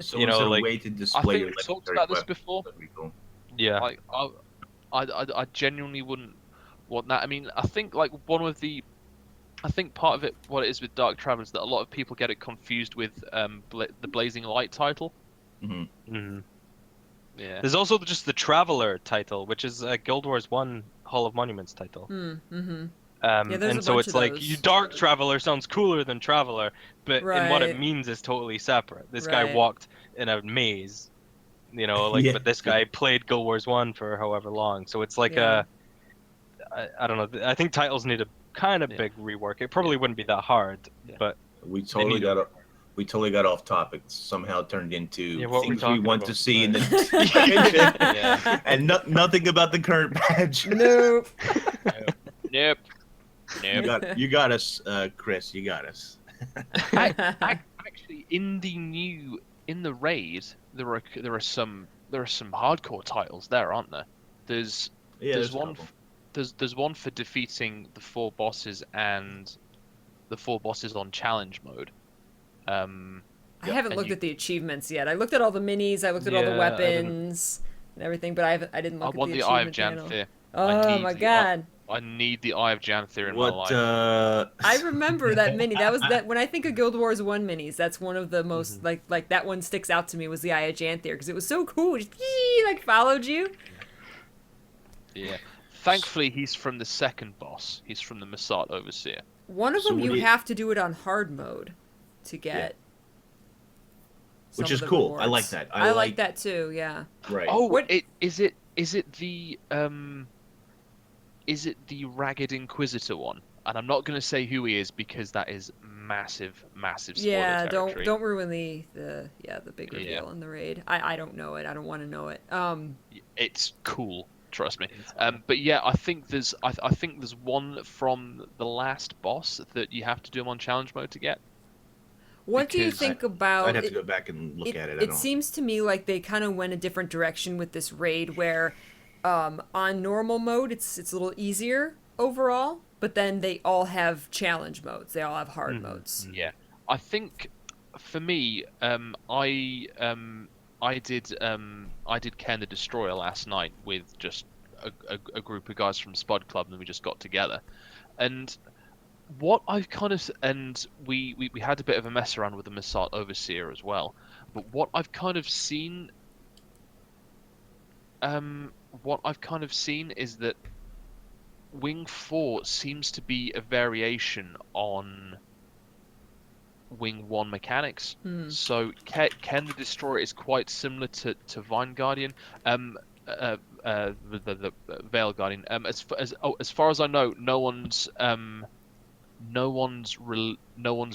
So You know, is there a like- way to I display think your we talked legendary about this weapon? before. That'd be cool. Yeah. Like, I genuinely wouldn't want that. I mean, I think like I think part of it, what it is with Dark Travel, is that a lot of people get it confused with the Blazing Light title. Hmm. Mhm. Yeah. There's also just the Traveler title, which is a Guild Wars 1 Hall of Monuments title. Mm-hmm. Yeah, there's And a so bunch it's of like, those. you Dark Traveler sounds cooler than Traveler, but in what it Right. means is totally separate. This guy Right. walked in a maze, you know, like, Yeah. but this guy played Guild Wars 1 for however long. So it's like Yeah. I don't know. I think titles need a kind of Yeah. big rework. It probably wouldn't be that hard, Yeah. but We They totally need got we totally got off topic. Somehow turned into Yeah, what we're things we talking want about. to see in the Yeah. and nothing about the current patch. Nope. Nope. You got us, Chris. You got us. Actually, in the raid, there are some hardcore titles there, aren't there? There's Yeah, there's there's a one couple. there's one for defeating the 4 bosses and the 4 bosses on challenge mode. I Yep, haven't and looked you- at the achievements yet. I looked at all the minis, I looked at all the Yeah, I didn't. weapons and everything, but I didn't I look want at the the Eye of achievement panel. Janthir. Oh need my the god. I need the Eye of Janthir in my What? life. I remember that mini. That was that when I think of Guild Wars 1 minis, that's one of the most like that one sticks out to me was the Eye of Janthir because it was so cool. It just like followed you. Yeah. Thankfully, he's from the second boss. He's from the Masat Overseer. One of So them what you do you- have to do it on hard mode to get. some Which of is the cool. I rewards. like that. I like that too. Yeah. Right. Oh, What- is it the Ragged Inquisitor one? And I'm not going to say who he is because that is massive spoiler Yeah. territory. Don't ruin the big Yeah. reveal in the raid. I don't know it. I don't want to know it. It's cool, trust me. But yeah, I think there's one from the last boss that you have to do him on challenge mode to get. What do you because think about? I'd have to go back and look at it. I It don't. seems to me like they kind of went a different direction with this raid, where on normal mode it's a little easier overall, but then they all have challenge modes. They all have hard modes. Yeah, I think for me, I did Ken the Destroyer last night with just a group of guys from Spud Club, and we just got together, and what I've kind of and we had a bit of a mess around with the Masat Overseer as well, but what I've kind of seen is that Wing 4 seems to be a variation on Wing 1 mechanics. So Ken the Destroyer is quite similar to Vine Guardian, the Veil Guardian. As far as I know, no one's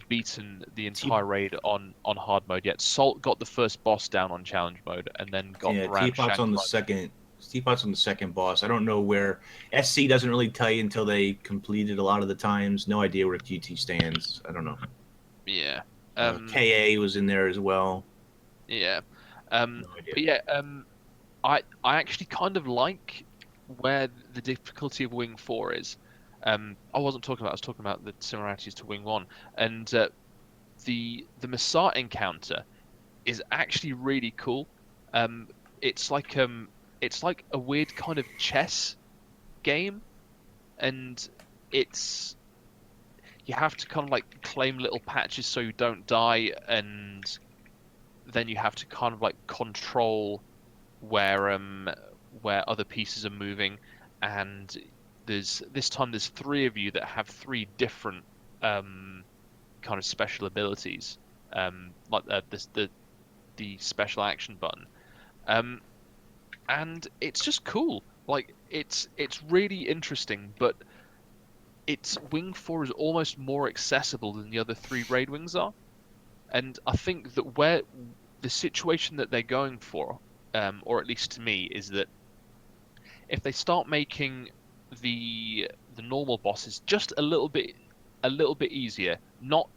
beaten the entire raid on hard mode yet. Salt got the first boss down on challenge mode, and then got Teapot's on the second. Teapot's on the second boss. I don't know where SC doesn't really tell you until they completed a lot of the times. No idea where GT stands. I don't know. Yeah. KA was in there as well. Yeah. No idea. But yeah. I actually kind of like where the difficulty of Wing 4 is. I was talking about the similarities to Wing 1, and the Masat encounter is actually really cool. It's like a weird kind of chess game, and you have to kind of like claim little patches so you don't die, and then you have to kind of like control where other pieces are moving, and there's 3 of you that have 3 different kind of special abilities, like the special action button, and it's just cool. Like it's really interesting, but Wing 4 is almost more accessible than the other 3 raid wings are, and I think that where the situation that they're going for, or at least to me, is that if they start making the normal bosses just a little bit easier, not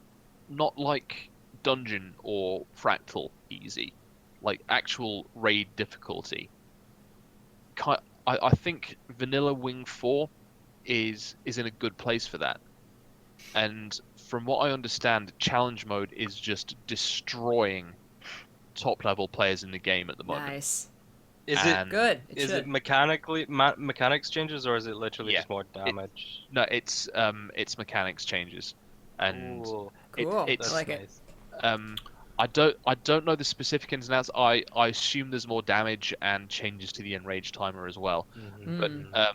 like dungeon or fractal easy, like actual raid difficulty, I think Vanilla Wing 4 is in a good place for that. And from what I understand, challenge mode is just destroying top level players in the game at the moment. Nice. Is And- it Good. is it mechanically mechanics changes, or is it literally Yeah. just more damage? No, it's mechanics changes, and Cool. Cool. it's I like nice. it. I don't know the specific ins and outs. I assume there's more damage and changes to the enrage timer as well. Mhm. But Mm.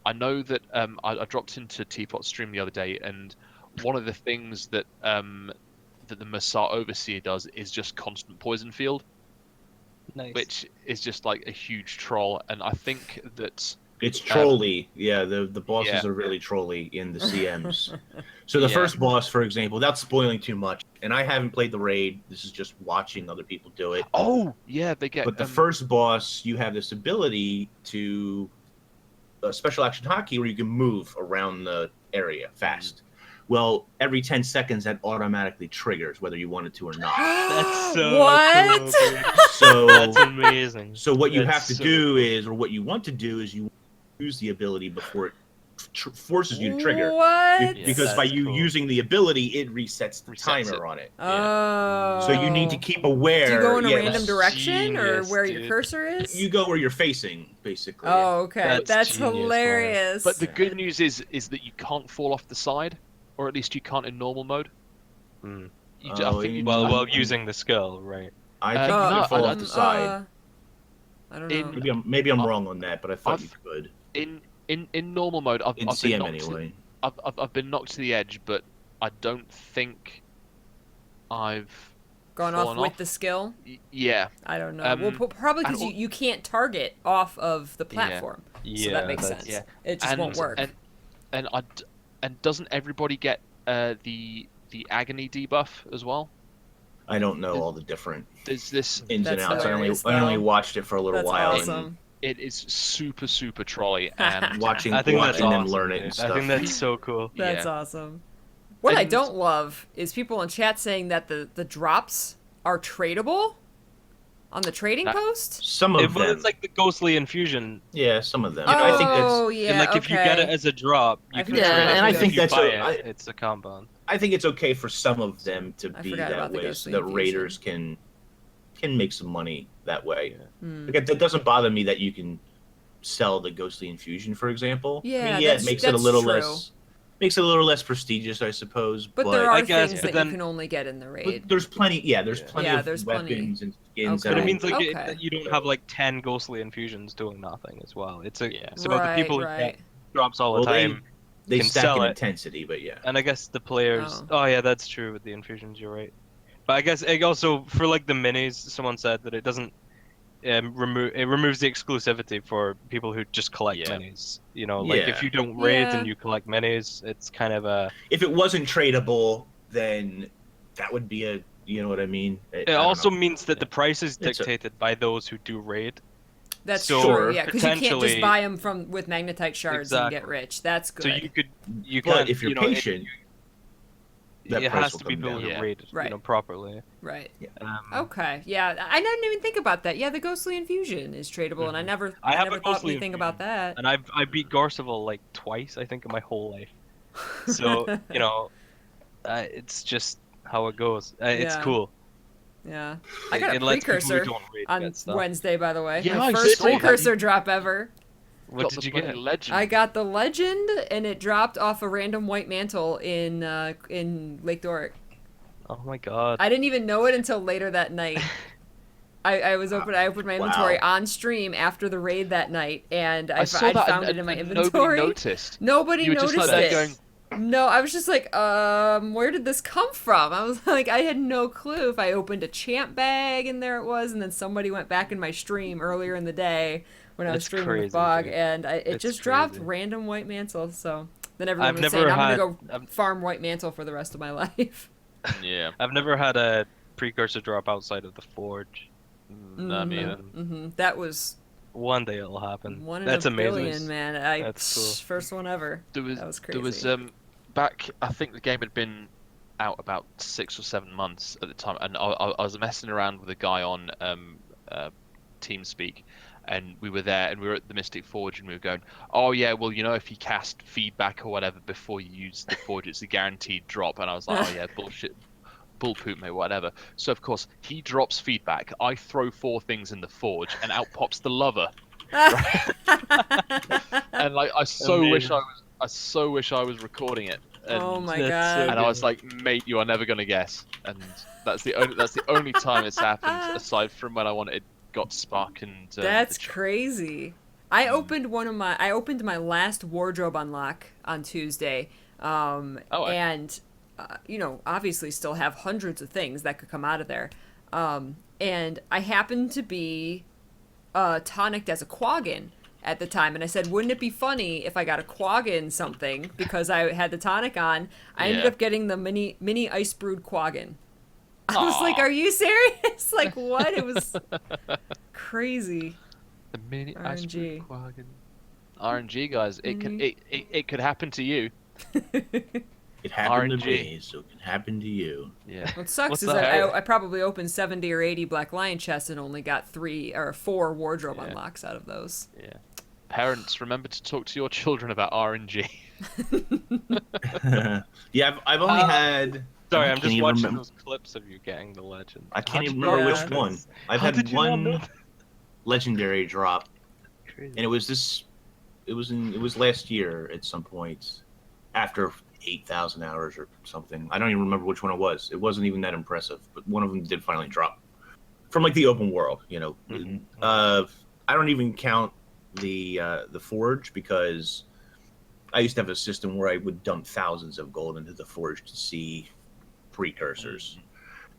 I know that I dropped into Teapot's stream the other day, and one of the things that that the Massar Overseer does is just constant poison field, Nice. which is just like a huge troll. And I think that It's trolly. Yeah, the bosses yeah. are really trolly in the CMs. So the Yeah. first boss, for example, without spoiling too much, and I haven't played the raid. This is just watching other people do it. oh yeah, they get But the first boss, you have this ability to special action hockey where you can move around the area fast. Well, every 10 seconds that automatically triggers whether you want it to or not. That's so What? cool, dude. So That's amazing. So what you That's have to so do cool. is, or what you want to do is, you use the ability before it forces you to trigger. What? Yeah, Because by that's you cool. using the ability, it resets the Resets timer it. on it. Oh. So you need to keep aware. Do you go in a yeah, random that's- direction or genius, where your dude. cursor is? You go where you're facing, basically. Oh, okay. That's That's genius, man. hilarious. But the good news is that you can't fall off the side, or at least you can't in normal mode. Mm. You Oh, I think you- Well, using the skill, right? I Uh, think you no, can fall I- off the side. I don't In- know. Maybe I'm wrong on that, but I thought I've- you could. in normal mode, I've In been CM knocked anyway. I've been knocked to the edge, but I don't think I've Gone off fallen with off. the skill? Yeah, I don't know. Well, probably because and- you can't target off of the platform. Yeah, So that makes that's- sense. yeah. It just won't work. And doesn't everybody get the agony debuff as well? I don't know all the different There's this. ins and That's outs. hilarious, I only though. watched it for a little That's while awesome. It is super trolly, and and watching I think that's them awesome, learn it dude. and I stuff. think that's so cool. That's yeah. awesome. What I And- don't love is people in chat saying that the drops are tradable on the trading That- post. Some of Well, them. it's like the ghostly infusion. Yeah, some of them. Oh, I think that's. yeah, and like if you get it okay. as a drop, you I can forgot trade about it. and I If think you that's buy a- it, it's a compound. I think it's okay for some of them to I be forgot that about the way, so ghostly that infusion. raiders can make some money that way. Hmm. Like, that doesn't bother me that you can sell the ghostly infusion, for example. Yeah, I mean, that's- it makes it a that's little true. less. Makes it a little less prestigious, I suppose. But there are I guess, things but that then- you can only get in the But raid. there's plenty. Yeah, there's Yeah. plenty Yeah, of there's weapons plenty. and skins. Okay. But it that means like Okay. that you don't have like 10 ghostly infusions doing nothing as well. It's a Yeah. so right, the people who right. get drops all Well, the time, they can stack sell in it. intensity, but yeah. and I guess the players. Oh. Oh yeah, that's true with the infusions. You're right. But I guess it also for like the minis, someone said that it doesn't removes the exclusivity for people who just collect Yeah. minis. You know, like Yeah. if you don't raid Yeah. and you collect minis, it's kind of a. If it wasn't tradable, then that would be a. You know what I mean? I It don't also know. means that the price is It's a- dictated by those who do raid. That's So, true. Yeah, because you can't just potentially- buy them from with magnetite shards and get Exactly. rich. That's good. So you But can't. if you're you know, patient, that it price has will to be come people down. who Yeah. raid, Right. you know, properly. Right. Um, Okay. Yeah, I didn't even think about that. Yeah, the ghostly infusion is tradable, and I Mhm. never, I have never a thought ghostly anything infusion. about that. And I beat Garcival like twice, I think, in my whole life. So you know, it's just how it goes. It's Yeah. cool. Yeah, I got a It lets people who precursor don't raid on get stuff. Wednesday, by the way. Yeah, My I first saw that. precursor drop ever. What Got did the you bloody get? Legend. I got the legend, and it dropped off a random white mantle in Lake Doric. Oh my god. I didn't even know it until later that night. I opened my inventory Wow. on stream after the raid that night, and I saw I that found and, it in my and inventory. Nobody noticed. Nobody You were just noticed like it. there going, No, I was just like, where did this come from? I was like, I had no clue. If I opened a champ bag and there it was, and then somebody went back in my stream earlier in the day when I was That's streaming crazy, with Bog, dude. and it It's just dropped crazy. random white mantle. So then everyone I've was never saying, I'm had- gonna go I've- farm white mantle for the rest of my life. yeah, I've never had a precursor drop outside of the forge. not me either. Mm-hmm. That was One day it'll happen. one in That's a amazing. billion, man. That's cool. First one ever. There was That was there was crazy. back. I think the game had been out about 6 or 7 months at the time, and I was messing around with a guy on TeamSpeak, and we were there, and we were at the Mystic Forge, and we were going, oh yeah, well, you know, if you cast feedback or whatever before you use the Forge, it's a guaranteed drop. And I was like, oh yeah, bullshit, bull poop, mate, whatever. So of course he drops feedback, I throw 4 things in the Forge, and out pops the lover. Right? And like, I so wish I was recording it. And, Oh my That's god. so and I was like, mate, you are never gonna guess. And that's the only time it's happened, aside from when got Spark and That's crazy. I opened my last wardrobe unlock on Tuesday, and you know, obviously still have hundreds of things that could come out of there, and I happened to be tonicked as a Quaggin at the time, and I said, wouldn't it be funny if I got a Quaggin something because I had the tonic on? I ended up getting the mini ice brewed Quaggin. I was like, are you serious? Like, what? It was crazy. the mini ice RNG. cream Quaggin. RNG, guys, it could happen to you. It happened to RNG. me, so it can happen to you. Yeah. What sucks What's is that? that I probably opened 70 or 80 Black Lion chests and only got 3 or 4 wardrobe unlocks out of those. Yeah. Parents, remember to talk to your children about RNG. Yeah, I've only had. Sorry, I I'm can't just even watching remember- those clips of you getting the legend. I can't even did you remember not which know one. I've How had did you not know one legendary drop, Crazy. and it was last year at some point, after 8,000 hours or something. I don't even remember which one it was. It wasn't even that impressive, but one of them did finally drop from like the open world. You know, Mhm. I don't even count the forge, because I used to have a system where I would dump thousands of gold into the forge to see precursors.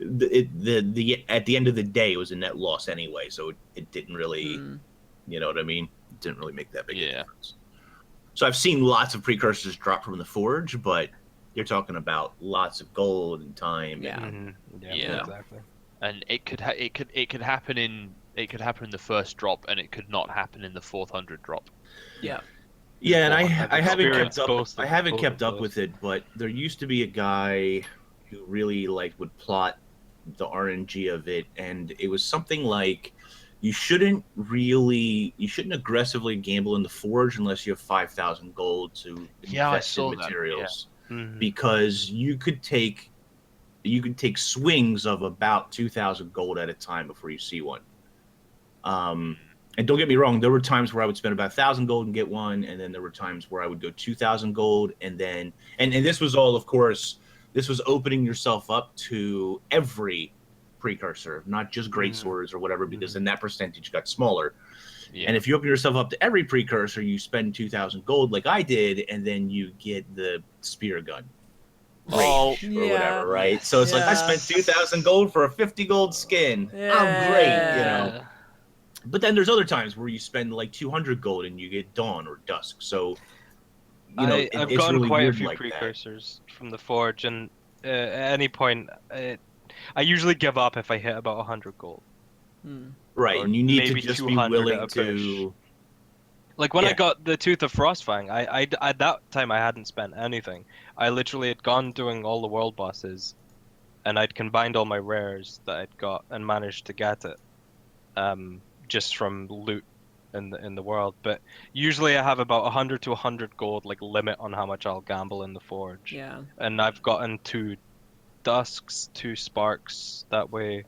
At the end of the day, it was a net loss anyway, so it didn't really, you know what I mean? It didn't really make that big a difference. So I've seen lots of precursors drop from the forge, but you're talking about lots of gold and time. Yeah. And, Yeah. Exactly. And it could happen in the first drop, and it could not happen in the 400 drop. Yeah. yeah, and I've I haven't kept experienced up. both I of haven't both kept of up with those. it, but there used to be a guy who really would plot the RNG of it, and it was something like you shouldn't aggressively gamble in the forge unless you have 5,000 gold to Yeah, I invest saw in that, materials, Mhm. because you could take swings of about 2,000 gold at a time before you see one. And don't get me wrong, there were times where I would spend about 1,000 gold and get one, and then there were times where I would go 2,000 gold, and then and this was all, of course, this was opening yourself up to every precursor, not just great swords or whatever, because then that percentage got smaller. Yeah. And if you open yourself up to every precursor, you spend 2,000 gold like I did, and then you get the spear gun. Rage or whatever, right? So it's like, I spent 2,000 gold for a 50 gold skin. I'm great, you know. Yeah. But then there's other times where you spend like 200 gold and you get dawn or dusk. So, you know, I've it's gotten really quite a weird few like that. precursors from the forge, and at any point, I usually give up if I hit about 100 gold. Right, or and you need to maybe just be 200 at willing a to. Like when Yeah. I got the Tooth of Frostfang, I at that time I hadn't spent anything. I literally had gone doing all the world bosses, and I'd combined all my rares that I'd got and managed to get it, just from loot in the world. But usually I have about 100 to 100 gold like limit on how much I'll gamble in the forge. Yeah. And I've gotten 2 dusks, 2 sparks that way,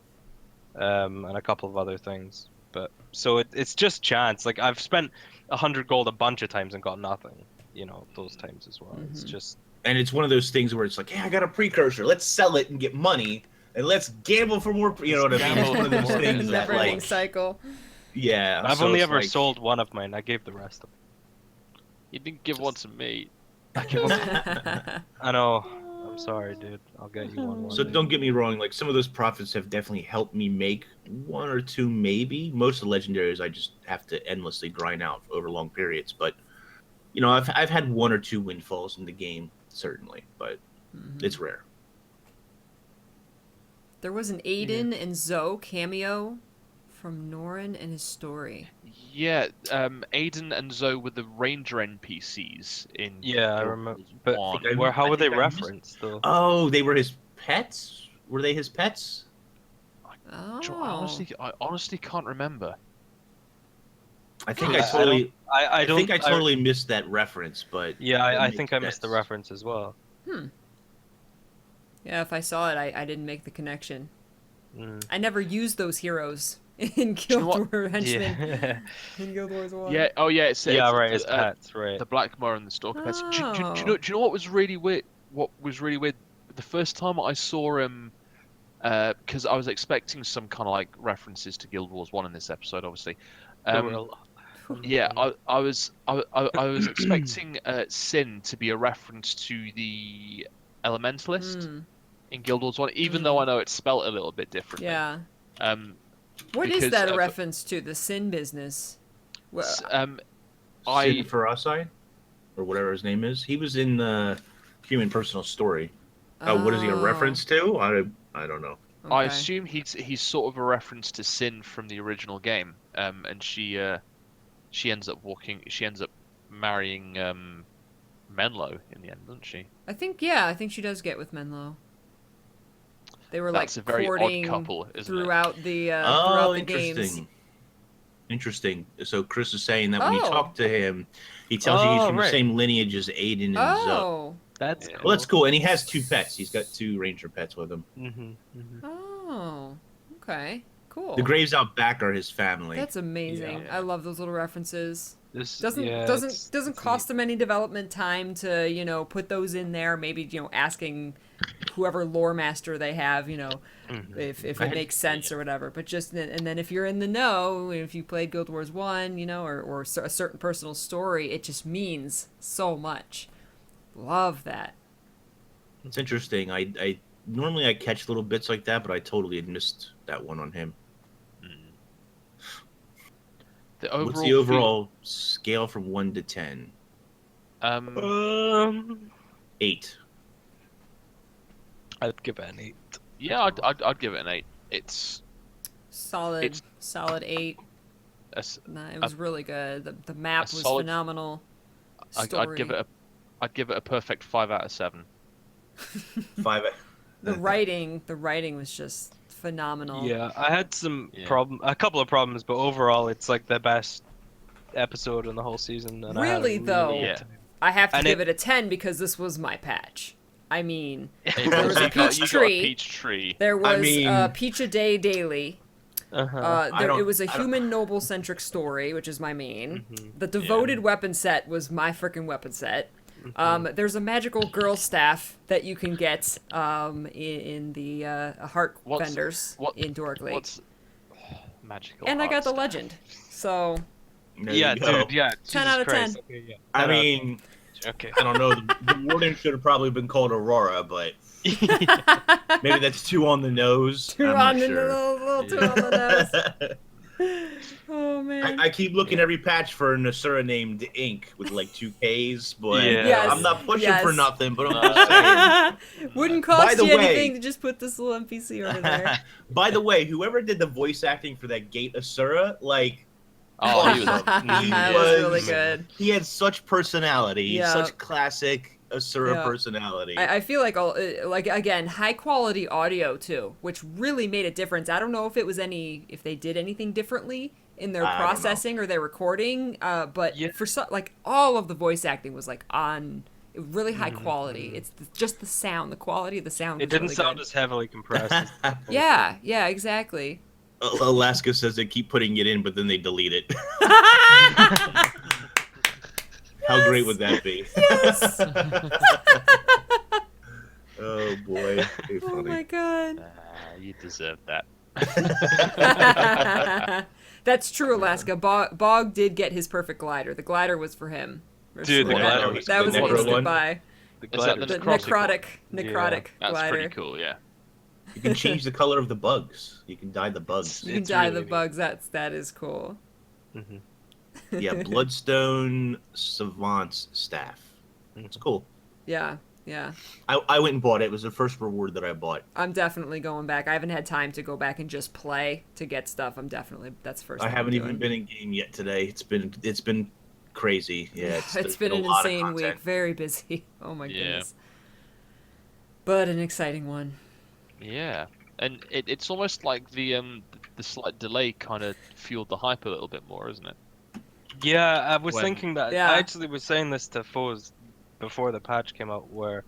and a couple of other things. But so it's just chance. Like I've spent 100 gold a bunch of times and got nothing. You know, those times as well. It's just. And it's one of those things where it's like, hey, I got a precursor. Let's sell it and get money, and let's gamble for more. You know what I mean? It's one of those things that, Never-ending like, cycle. yeah. I've so only it's ever like- sold one of mine. I gave the rest of You didn't give one to me. I know. I'm sorry, dude. I'll get you one. So don't get me wrong, like some of those profits have definitely helped me make 1 or 2 maybe. Most of the legendaries I just have to endlessly grind out over long periods. But you know, I've had 1 or 2 windfalls in the game, certainly, but it's rare. There was an Aiden and Zoe cameo from Norin and his story. Yeah, Aiden and Zoe were the ranger NPCs in. Yeah, I Guild remember. Wars But 1. I how were they think I missed- referenced though? Oh, they were pets? Were they his pets? Oh. Do you know, I honestly can't remember. I think I I totally. I don't. think I totally missed that reference, but Yeah, that I makes think I missed the sense. reference as well. Yeah, if I saw it, I didn't make the connection. Mm. I never used those heroes in you know Guild what? War Henchmen Yeah. in Guild Wars 1. Yeah. Oh yeah. It's Yeah, right. the, It's pets, right? the Blackmore and the Stalker pets. Oh. Do you know what was really weird? What was really weird? The first time I saw him, because I was expecting some kind of like references to Guild Wars 1 in this episode, obviously. There were a lot. Yeah, I was expecting Sin to be a reference to the Elementalist Hmm. in Guild Wars 1, even though I know it's spelt a little bit differently. Yeah. What is Because, that a reference to? The Sin business? Well, Sin I Farasai, or whatever his name is. He was in the Human Personal Story. What is he a reference to? I don't know. I okay. assume he's sort of a reference to Sin from the original game, and she ends up marrying Menlo in the end, doesn't she? I think she does get with Menlo. They were That's like a very courting odd couple, isn't it? throughout the Interesting. games. Interesting. So Chris is saying that when you Oh. talk to him, he tells you he's Oh, from the right. same lineage as Aiden and Zoe. Oh. That's Yeah. cool. Well, that's cool. And he has 2 pets. He's got 2 ranger pets with him. Oh. Okay. Cool. The graves out back are his family. That's amazing. Yeah. I love those little references. This Doesn't cost them any development time to put those in there. Maybe asking whoever lore master they have if it makes sense or whatever. But and then if you're in the know, if you played Guild Wars 1 or a certain personal story, it just means so much. Love that. It's interesting. I normally I catch little bits like that, but I totally had missed that one on him. What's the overall scale from 1 to 10? 8. I'd give it an 8. Yeah, I'd give it an 8. It's Solid 8. a s- Nah, it was really good. The map was solid- phenomenal. I'd Story. give it a perfect 5 out of 7. 5. The writing was just phenomenal. Yeah, I had Yeah. a couple of problems, but overall, it's like the best episode in the whole season. And I had a Really, though? good Yeah. time. I have to And give it a 10 because this was my patch. I mean, There was a peach tree. peach tree. there was mean- Peach a Day daily. Uh-huh. It was a I don't- human noble centric story, which is my main. Mhm. The devoted weapon set was my freaking weapon set. There's a magical girl staff that you can get in the heart What's- vendors what- in Dorkley. What's magical? And I got the heart legend. So, Yeah, dude. Yeah. 10 Jesus out of 10. Christ. Okay, yeah. I 10 out of mean, 10. Okay. I don't know. The warden should have probably been called Aurora, but maybe that's too on the nose. too I'm on not the sure. little too on the nose. Oh man. I keep looking every patch for an Asura named Ink with like 2 Ks, but Yeah. Yes, I'm not pushing for yes. nothing. But I'm just saying. Wouldn't By cost the you way- anything to just put this little NPC over there. By the way, whoever did the voice acting for that Gate Asura, like Oh, he was That was- was really good. he had such personality, Yeah. such classic Asura Yeah. personality. I feel like again, high quality audio too, which really made a difference. I don't know if they did anything differently in their I don't know. processing or their recording, but Yeah. for all of the voice acting was on really high quality. It's just the sound, the quality of the sound. It was didn't really sound good. as heavily compressed. as Yeah, exactly. Alaska says they keep putting it in, but then they delete it. How great would that be? Yes. Oh boy, too Oh funny. my god. you deserve that. That's true, Alaska. Bog did get his perfect glider. The glider was for him. Dude, the that, glider was that the was an necro instant one? buy. The Is that glider. The necrotic necrotic That's glider. pretty cool, yeah. You can change the color of the bugs. You can dye the bugs. You can It's dye really the neat. bugs. That is cool. Mhm. Yeah, Bloodstone Savant's staff. It's cool. Yeah. I went and bought it. It was the first reward that I bought. I'm definitely going back. I haven't had time to go back and just play to get stuff. That's the first. I thing haven't I'm even doing. been in game yet today. It's been crazy. Yeah, It's there's been a an lot of insane week. content. Very busy. Oh my Yeah. goodness. But an exciting one. Yeah, and it's almost like the slight delay kind of fueled the hype a little bit more, isn't it? Yeah, I was When thinking that. Yeah. I actually was saying this to Foes before the patch came out, where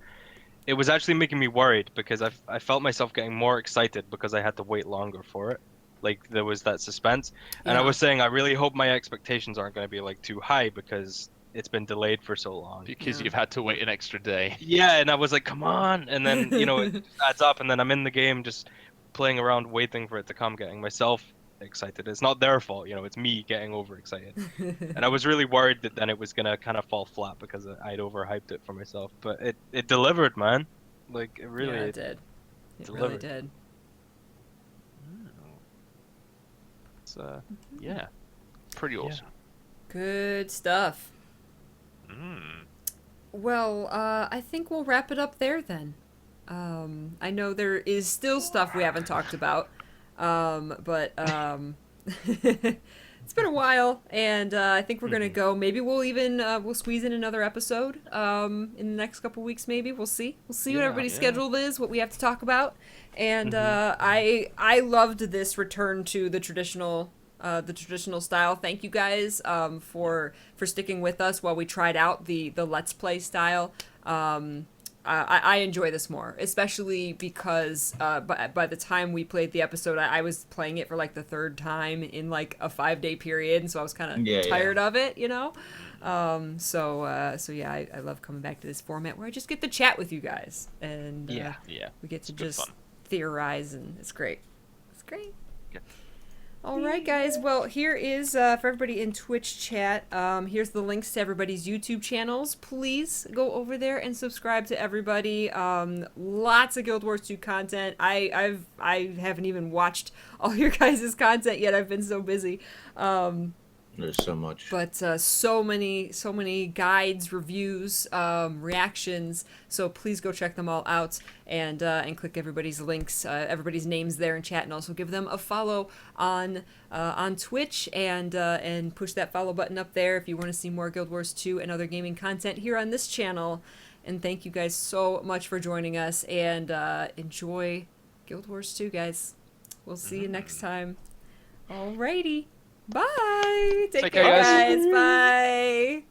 it was actually making me worried because I felt myself getting more excited because I had to wait longer for it. Like there was that suspense, and I Yeah. was saying I really hope my expectations aren't going to be like too high because it's been delayed for so long. because Yeah. you've had to wait an extra day. Yeah, and I was like, come on, and then it just adds up, and then I'm in the game just playing around, waiting for it to come, getting myself excited. It's not their fault, it's me getting overexcited. And I was really worried that then it was gonna kind of fall flat because I'd overhyped it for myself. But it delivered, man. Like it really Yeah, it did. It really delivered. did. It's yeah, pretty awesome. Good stuff. Mm. Well, I think we'll wrap it up there then. I know there is still stuff we haven't talked about, but it's been a while, and I think we're gonna go. Maybe we'll even we'll squeeze in another episode in the next couple weeks. Maybe we'll see. We'll see what Yeah, everybody's yeah. schedule is, what we have to talk about, and I loved this return to the traditional style. Thank you guys for sticking with us while we tried out the Let's Play style. I enjoy this more, especially because by the time we played the episode, I was playing it for like the third time in like a 5-day period, and so I was kind of tired of it, So yeah, I love coming back to this format where I just get to chat with you guys, and Yeah, we get to good just fun. theorize, and it's great. It's great. Yeah. All right, guys. Well, here is for everybody in Twitch chat. Here's the links to everybody's YouTube channels. Please go over there and subscribe to everybody. Lots of Guild Wars 2 content. I haven't even watched all your guys' content yet. I've been so busy. There's so much. But so many guides, reviews, reactions. So please go check them all out and click everybody's links, everybody's names there in chat, and also give them a follow on Twitch and push that follow button up there if you want to see more Guild Wars 2 and other gaming content here on this channel. And thank you guys so much for joining us, and enjoy Guild Wars 2, guys. We'll see you next time. Alrighty. Bye. Take care, care, guys. guys. Bye.